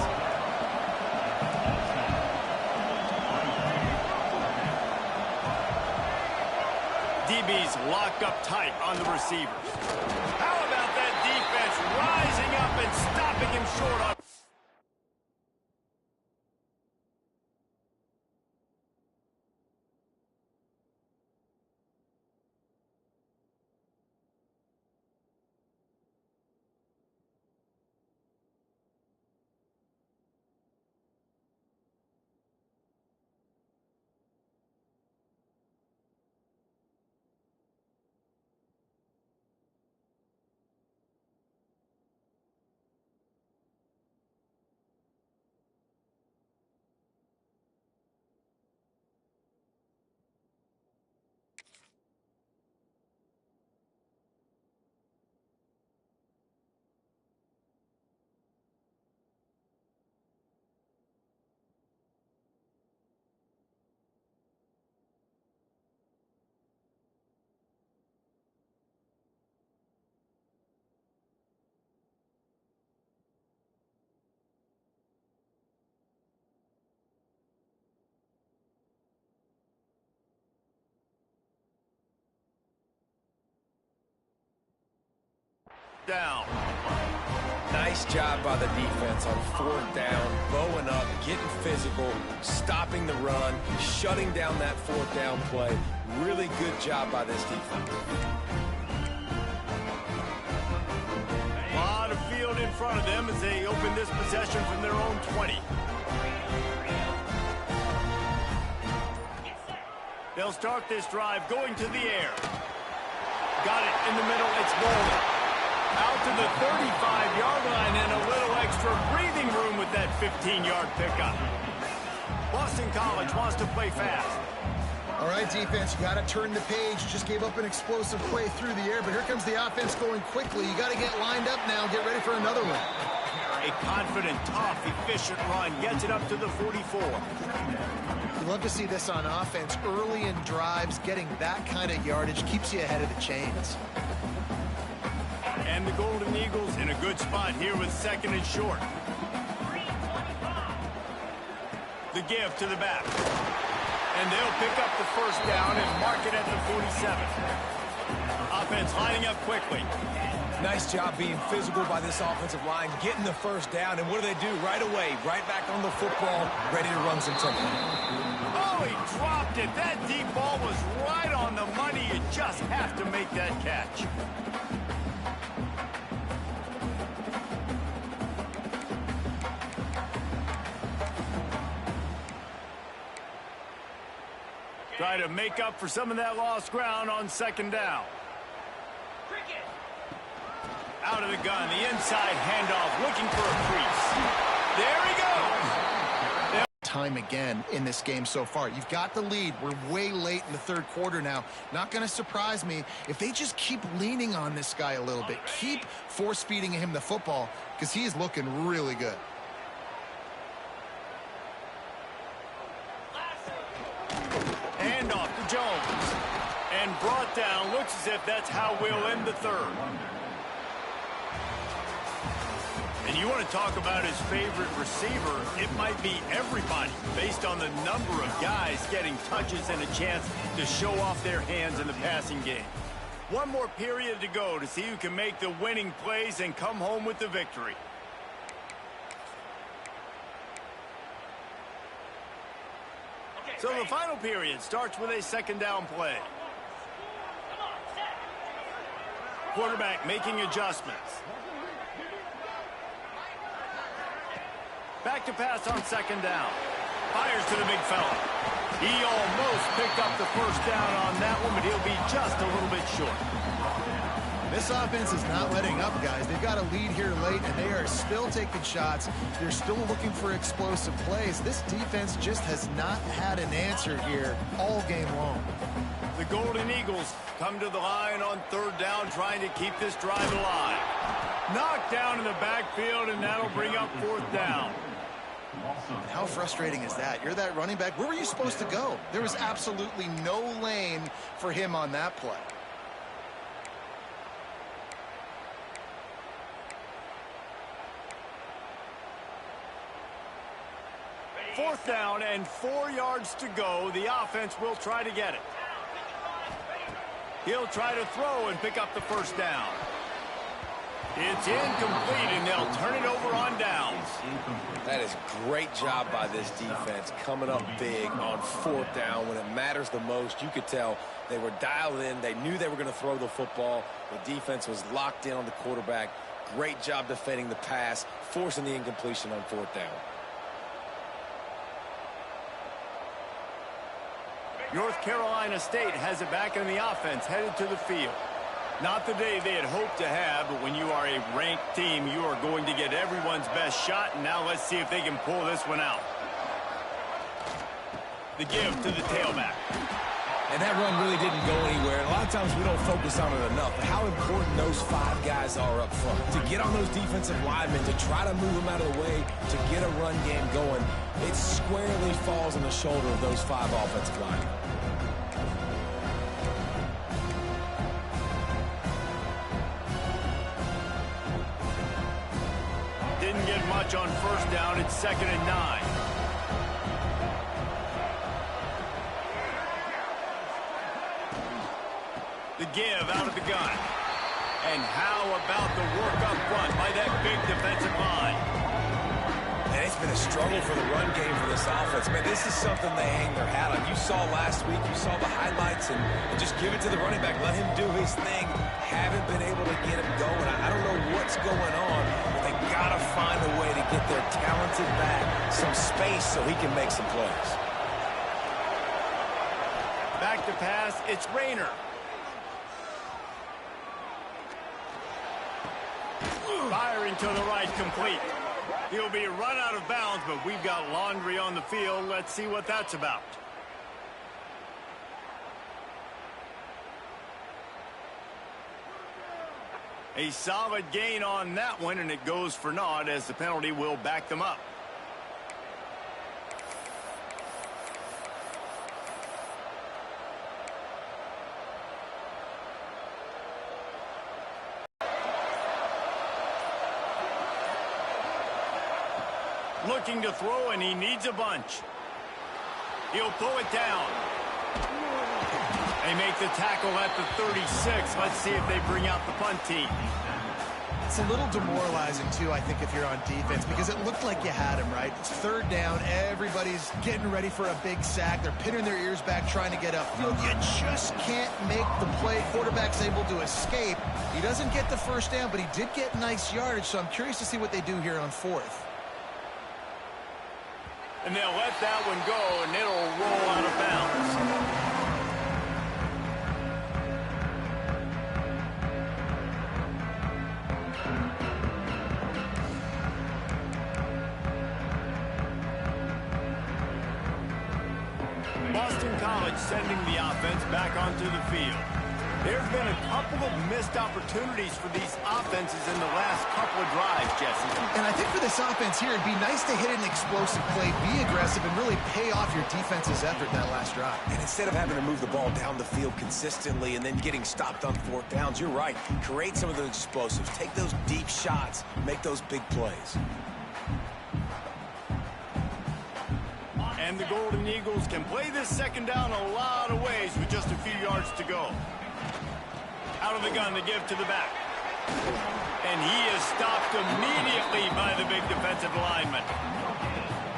DB's locked up tight on the receivers. How about that defense rising up and stopping him short on... Down. Nice job by the defense on 4th down, bowing up, getting physical, stopping the run, shutting down that 4th down play. Really good job by this defense. A lot of field in front of them as they open this possession from their own 20. They'll start this drive going to the air. Got it in the middle. It's Bowler. Out to the 35-yard line and a little extra breathing room with that 15-yard pickup. Boston College wants to play fast. All right, defense, you got to turn the page. Just gave up an explosive play through the air, but here comes the offense going quickly. You got to get lined up now. Get ready for another one. A confident, tough, efficient run gets it up to the 44. You love to see this on offense. Early in drives, getting that kind of yardage keeps you ahead of the chains. And the Golden Eagles in a good spot here with 2nd and short. The give to the back. And they'll pick up the first down and mark it at the 47. Offense lining up quickly. Nice job being physical by this offensive line, getting the first down, and what do they do right away? Right back on the football, ready to run some tempo. Oh, he dropped it. That deep ball was right on the money. You just have to make that catch. Try to make up for some of that lost ground on second down. Out of the gun, the inside handoff, looking for a crease. There he goes. Time again in this game so far. You've got the lead. We're way late in the third quarter now. Not going to surprise me if they just keep leaning on this guy a little bit. Keep force-feeding him the football because he is looking really good. Handoff to Jones. And brought down. Looks as if that's how we'll end the third. And you want to talk about his favorite receiver, it might be everybody based on the number of guys getting touches and a chance to show off their hands in the passing game. One more period to go to see who can make the winning plays and come home with the victory. So the final period starts with a second down play. Quarterback making adjustments. Back to pass on second down. Fires to the big fella. He almost picked up the first down on that one, but he'll be just a little bit short. This offense is not letting up, guys. They've got a lead here late, and they are still taking shots. They're still looking for explosive plays. This defense just has not had an answer here all game long. The Golden Eagles come to the line on third down, trying to keep this drive alive. Knocked down in the backfield, and that'll bring up fourth down. How frustrating is that? You're that running back. Where were you supposed to go? There was absolutely no lane for him on that play. Fourth down and 4 yards to go. The offense will try to get it. He'll try to throw and pick up the first down. It's incomplete, and they'll turn it over on downs. That is a great job by this defense, coming up big on fourth down when it matters the most. You could tell they were dialed in. They knew they were going to throw the football. The defense was locked in on the quarterback. Great job defending the pass, forcing the incompletion on fourth down. North Carolina State has it back in the offense, headed to the field. Not the day they had hoped to have, but when you are a ranked team, you are going to get everyone's best shot, and now let's see if they can pull this one out. The give to the tailback. And that run really didn't go anywhere. A lot of times we don't focus on it enough, but how important those five guys are up front. To get on those defensive linemen, to try to move them out of the way, to get a run game going, it squarely falls on the shoulder of those five offensive linemen. Didn't get much on first down. It's 2nd and 9. The give out of the gun. And how about the work up front by that big defensive line? And it's been a struggle for the run game for this offense. Man, this is something they hang their hat on. You saw last week, you saw the highlights, and just give it to the running back. Let him do his thing. Haven't been able to get him going. I don't know what's going on, but they got to find a way to get their talented back some space so he can make some plays. Back to pass, it's Rayner. Firing to the right, complete. He'll be run out of bounds, but we've got laundry on the field. Let's see what that's about. A solid gain on that one, and it goes for naught as the penalty will back them up. Looking to throw, and he needs a bunch. He'll pull it down. They make the tackle at the 36. Let's see if they bring out the punt team. It's a little demoralizing, too, I think, if you're on defense, because it looked like you had him, right? It's third down. Everybody's getting ready for a big sack. They're pinning their ears back trying to get upfield. You just can't make the play. Quarterback's able to escape. He doesn't get the first down, but he did get nice yardage, so I'm curious to see what they do here on fourth. And they'll let that one go, and it'll roll out of bounds. Boston College sending the offense back onto the field. There's been a couple of missed opportunities for these offenses in the last couple of drives, Jesse. And I think for this offense here, it'd be nice to hit an explosive play, be aggressive, and really pay off your defense's effort in that last drive. And instead of having to move the ball down the field consistently and then getting stopped on fourth downs, you're right. Create some of those explosives. Take those deep shots. Make those big plays. And the Golden Eagles can play this second down a lot of ways with just a few yards to go. Out of the gun, the give to the back. And he is stopped immediately by the big defensive lineman.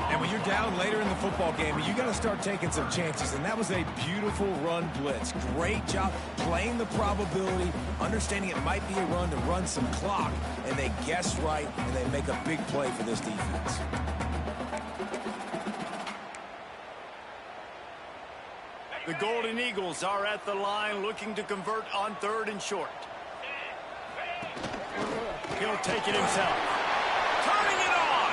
And when you're down later in the football game, you got to start taking some chances. And that was a beautiful run blitz. Great job playing the probability, understanding it might be a run to run some clock. And they guess right, and they make a big play for this defense. The Golden Eagles are at the line looking to convert on third and short. He'll take it himself. Turning it on!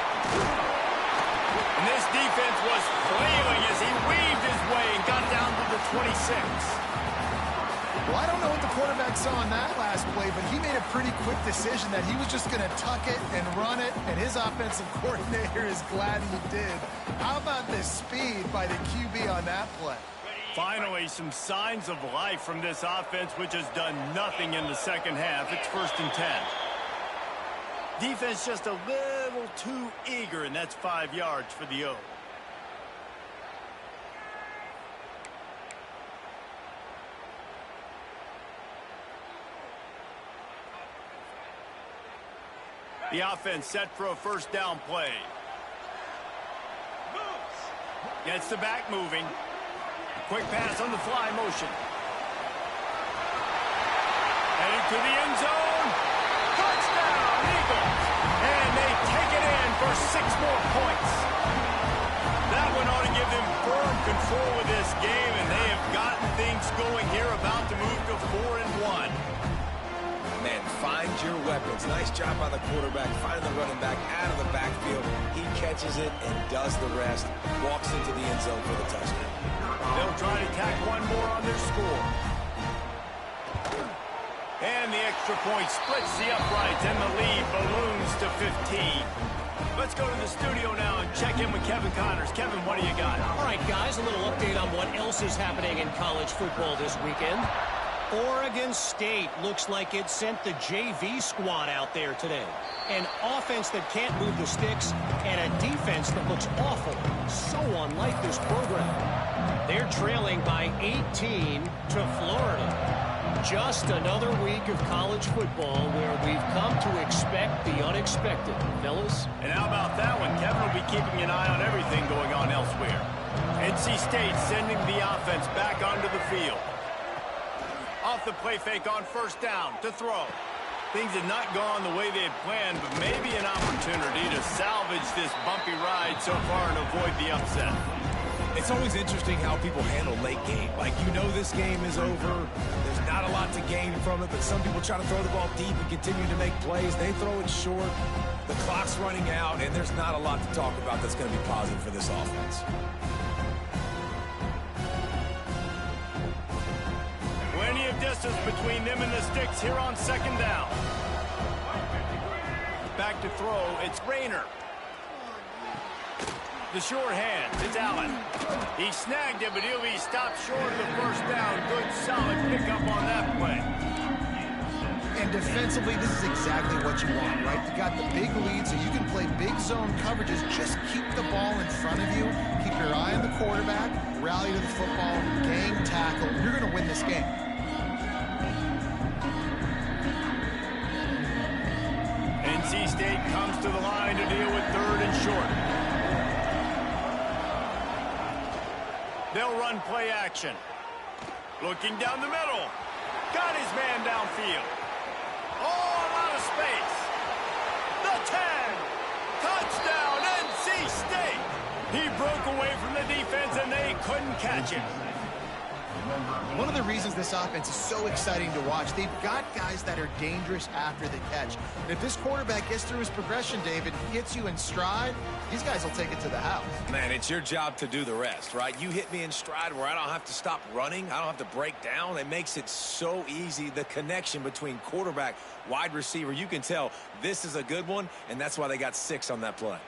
And this defense was flailing as he weaved his way and got down to the 26. Well, I don't know what the quarterback saw on that last play, but he made a pretty quick decision that he was just going to tuck it and run it, and his offensive coordinator is glad he did. How about the speed by the QB on that play? Finally, some signs of life from this offense, which has done nothing in the second half. It's 1st and 10. Defense just a little too eager, and that's 5 yards for the O. The offense set for a first down play. Gets the back moving. Quick pass on the fly motion. Headed to the end zone. Touchdown, Eagles. And they take it in for 6 more points. That one ought to give them firm control of this game, and they have gotten things going here, about to move to 4-1. Man, find your weapons. Nice job by the quarterback, finding the running back out of the backfield. He catches it and does the rest. Walks into the end zone for the touchdown. They'll try to tack one more on their score. And the extra point splits the uprights, and the lead balloons to 15. Let's go to the studio now and check in with Kevin Connors. Kevin, what do you got? All right, guys, a little update on what else is happening in college football this weekend. Oregon State looks like it sent the JV squad out there today. An offense that can't move the sticks and a defense that looks awful. So unlike this program. They're trailing by 18 to Florida. Just another week of college football where we've come to expect the unexpected, fellas. And how about that one? Kevin will be keeping an eye on everything going on elsewhere. NC State sending the offense back onto the field. Off the play fake on first down to throw. Things had not gone the way they had planned, but maybe an opportunity to salvage this bumpy ride so far and avoid the upset. It's always interesting how people handle late game. Like, you know this game is over. There's not a lot to gain from it, but some people try to throw the ball deep and continue to make plays. They throw it short. The clock's running out, and there's not a lot to talk about that's going to be positive for this offense. Plenty of distance between them and the sticks here on second down. Back to throw, it's Rayner. The short hand, it's Allen. He snagged it, but he'll be stopped short of the first down. Good, solid pickup on that play. And defensively, this is exactly what you want, right? You got the big lead, so you can play big zone coverages. Just keep the ball in front of you. Keep your eye on the quarterback. Rally to the football. Gang tackle. You're going to win this game. NC State comes to the line to deal with 3rd and short. They'll run play action. Looking down the middle. Got his man downfield. Oh, a lot of space. The 10. Touchdown, NC State. He broke away from the defense, and they couldn't catch him. One of the reasons this offense is so exciting to watch, they've got guys that are dangerous after the catch. And if this quarterback gets through his progression, David, hits you in stride, these guys will take it to the house. Man, it's your job to do the rest, right? You hit me in stride where I don't have to stop running. I don't have to break down. It makes it so easy. The connection between quarterback, wide receiver, you can tell this is a good one, and that's why they got 6 on that play.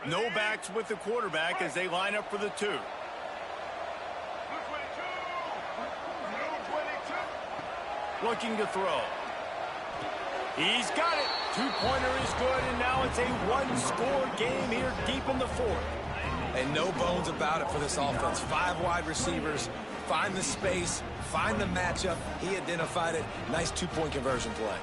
No backs with the quarterback as they line up for the 2. Looking to throw. He's got it. 2-pointer is good, and now it's a 1-score game here deep in the 4th. And no bones about it for this offense. 5 wide receivers. Find the space. Find the matchup. He identified it. Nice 2-point conversion play.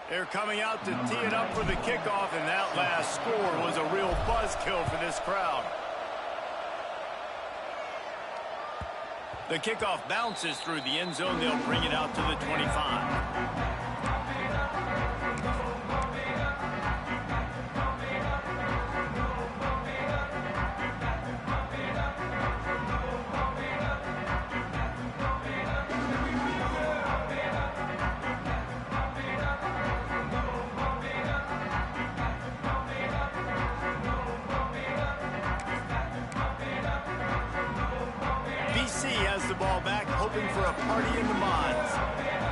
They're coming out to tee it up for the kickoff, and that last score was a real buzzkill for this crowd. The kickoff bounces through the end zone. They'll bring it out to the 25. Has the ball back, hoping for a party in the Mons.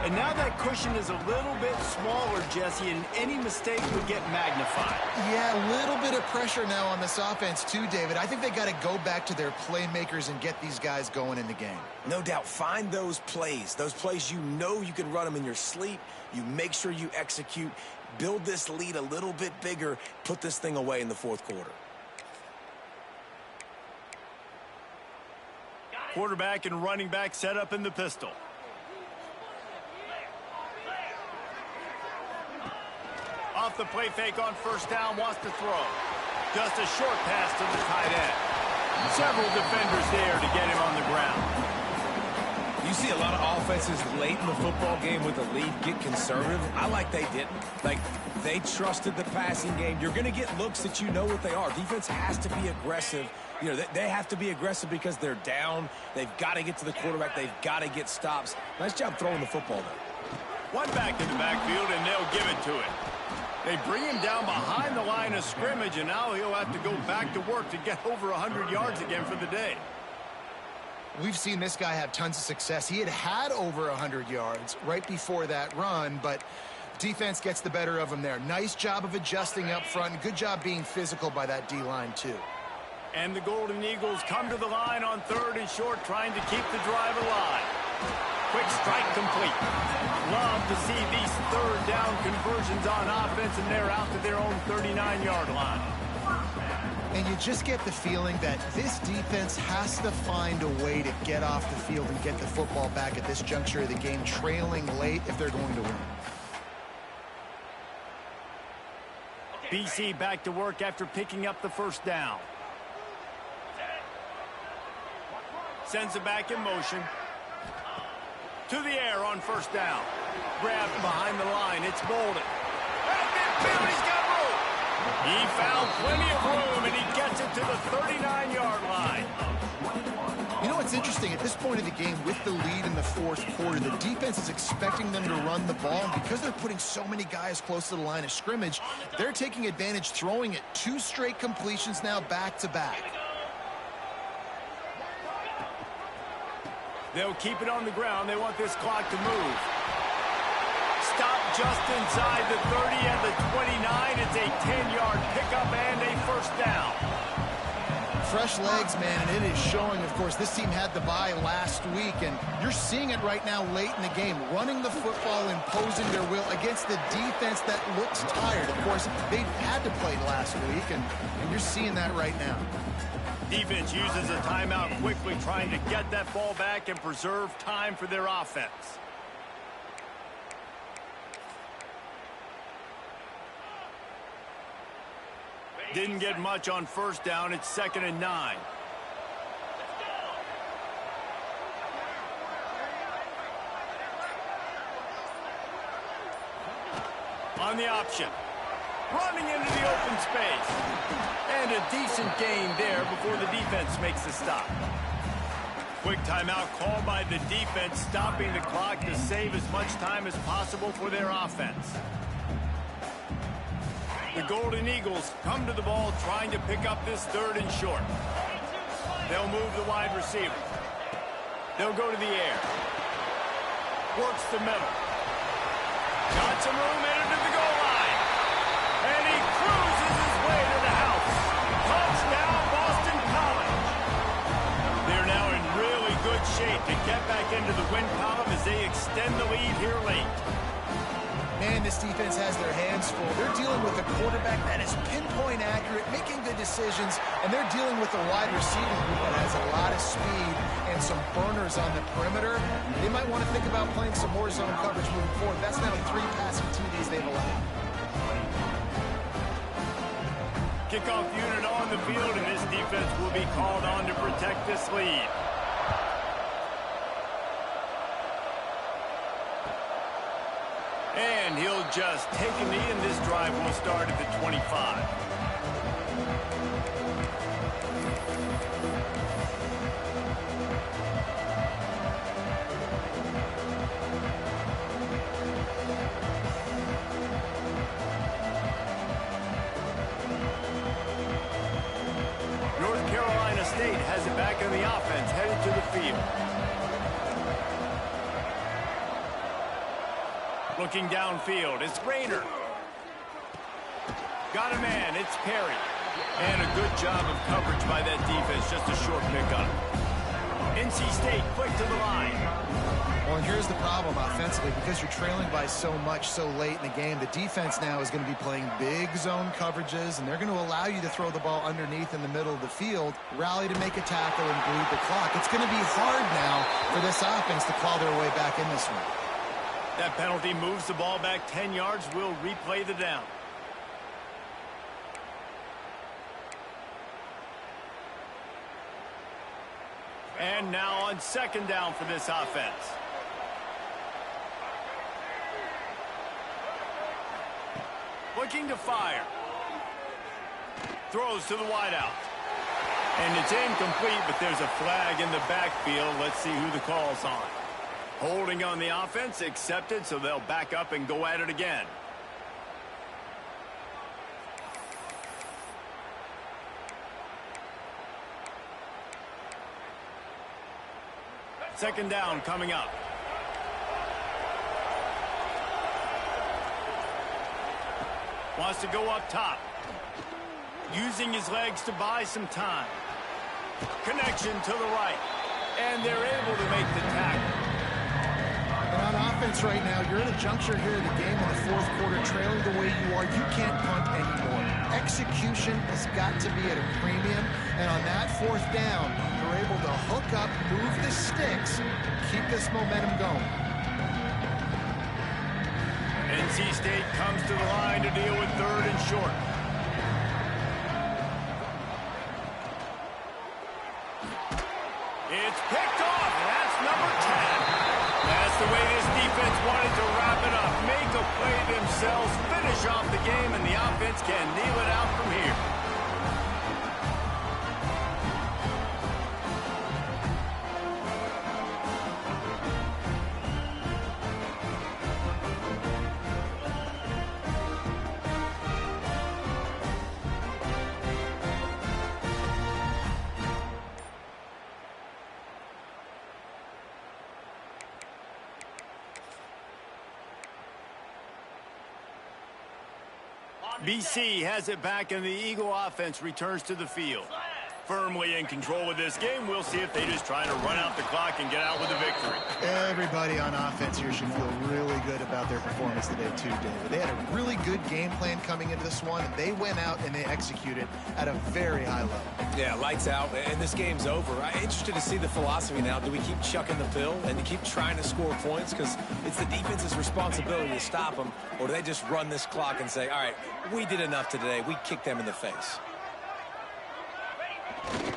And now that cushion is a little bit smaller, Jesse, and any mistake would get magnified. Yeah, a little bit of pressure now on this offense too, David. I think they got to go back to their playmakers and get these guys going in the game. No doubt. Find those plays you know you can run them in your sleep. You make sure you execute. Build this lead a little bit bigger. Put this thing away in the 4th quarter. Quarterback and running back set up in the pistol. Off the play fake on 1st down, wants to throw. Just a short pass to the tight end. Several defenders there to get him on the ground. You see a lot of offenses late in the football game with a lead get conservative. I like they didn't. Like, they trusted the passing game. You're going to get looks that you know what they are. Defense has to be aggressive. You know, they have to be aggressive because they're down. They've got to get to the quarterback. They've got to get stops. Nice job throwing the football there. One back in the backfield, and they'll give it to him. They bring him down behind the line of scrimmage, and now he'll have to go back to work to get over 100 yards again for the day. We've seen this guy have tons of success. He had over 100 yards right before that run, but defense gets the better of him there. Nice job of adjusting up front. Good job being physical by that D-line, too. And the Golden Eagles come to the line on 3rd and short, trying to keep the drive alive. Quick strike complete. Love to see these 3rd down conversions on offense, and they're out to their own 39-yard line. And you just get the feeling that this defense has to find a way to get off the field and get the football back at this juncture of the game, trailing late if they're going to win. BC back to work after picking up the 1st down. Sends it back in motion. To the air on 1st down. Grabbed behind the line. It's Bolden. Billy's got room. He found plenty of room, and he gets it to the 39-yard line. You know what's interesting? At this point of the game, with the lead in the 4th quarter, the defense is expecting them to run the ball. And because they're putting so many guys close to the line of scrimmage, they're taking advantage, throwing it 2 straight completions now back-to-back. They'll keep it on the ground. They want this clock to move. Stop just inside the 30 and the 29. It's a 10-yard pickup and a first down. Fresh legs, man, and it is showing. Of course, this team had the bye last week, and you're seeing it right now late in the game, running the football, imposing their will against the defense that looks tired. Of course, they had to play last week, and you're seeing that right now. Defense uses a timeout quickly, trying to get that ball back and preserve time for their offense. Didn't get much on first down. It's 2nd and 9. On the option. Running into the open space. And a decent gain there before the defense makes the stop. Quick timeout called by the defense, stopping the clock to save as much time as possible for their offense. The Golden Eagles come to the ball trying to pick up this 3rd and short. They'll move the wide receiver. They'll go to the air. Works the middle. Got some room into the goal line. And he cruises his way to the house. Touchdown, Boston College. They're now in really good shape to get back into the win column as they extend the lead here late. Man, this defense has their hands full. They're dealing with a quarterback that is pinpoint accurate, making good decisions, and they're dealing with a wide receiving group that has a lot of speed and some burners on the perimeter. They might want to think about playing some more zone coverage moving forward. That's now 3 passing TDs they've allowed. Kickoff unit on the field, and this defense will be called on to protect this lead. And he'll just take a knee, and this drive will start at the 25. North Carolina State has it back in the offense, headed to the field. Looking downfield, it's Rayner. Got a man, it's Perry. And a good job of coverage by that defense, just a short pickup. NC State quick to the line. Well, and here's the problem offensively, because you're trailing by so much so late in the game, the defense now is going to be playing big zone coverages, and they're going to allow you to throw the ball underneath in the middle of the field, rally to make a tackle, and bleed the clock. It's going to be hard now for this offense to claw their way back in this one. That penalty moves the ball back 10 yards. We'll replay the down. And now on 2nd down for this offense. Looking to fire. Throws to the wideout. And it's incomplete, but there's a flag in the backfield. Let's see who the call's on. Holding on the offense, accepted, so they'll back up and go at it again. Second down coming up. Wants to go up top. Using his legs to buy some time. Connection to the right. And they're able to make the tackle. And on offense right now, you're in a juncture here of the game in the 4th quarter, trailing the way you are. You can't punt anymore. Execution has got to be at a premium. And on that 4th down, you're able to hook up, move the sticks, keep this momentum going. NC State comes to the line to deal with 3rd and short. It's picked off, and that's number 10. That's the way this defense wanted to wrap it up. Make a play themselves, finish off the game, and the offense can kneel it out from here. BC has it back, and the Eagle offense returns to the field. Firmly in control of this game. We'll see if they just try to run out the clock and get out with a victory. Everybody on offense here should feel really good about their performance today, too, David. They had a really good game plan coming into this one, and they went out and they executed at a very high level. Yeah, lights out, and this game's over. I'm interested to see the philosophy now. Do we keep chucking the pill and keep trying to score points? Because it's the defense's responsibility to stop them, or do they just run this clock and say, all right, we did enough today. We kicked them in the face.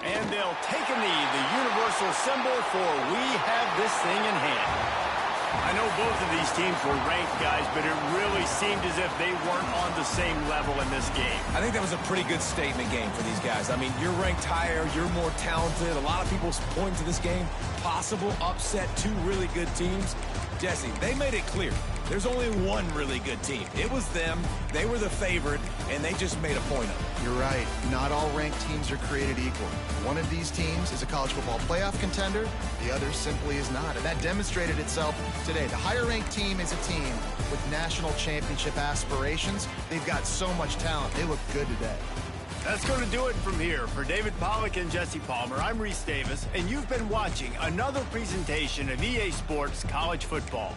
And they'll take a knee, the universal symbol for we have this thing in hand. I know both of these teams were ranked, guys, but it really seemed as if they weren't on the same level in this game. I think that was a pretty good statement game for these guys. I mean, you're ranked higher, you're more talented. A lot of people point to this game, possible upset, two really good teams. Jesse, they made it clear. There's only one really good team. It was them. They were the favorite, and they just made a point of it. You're right. Not all ranked teams are created equal. One of these teams is a college football playoff contender. The other simply is not. And that demonstrated itself today. The higher-ranked team is a team with national championship aspirations. They've got so much talent. They look good today. That's going to do it from here. For David Pollack and Jesse Palmer, I'm Reese Davis, and you've been watching another presentation of EA Sports College Football.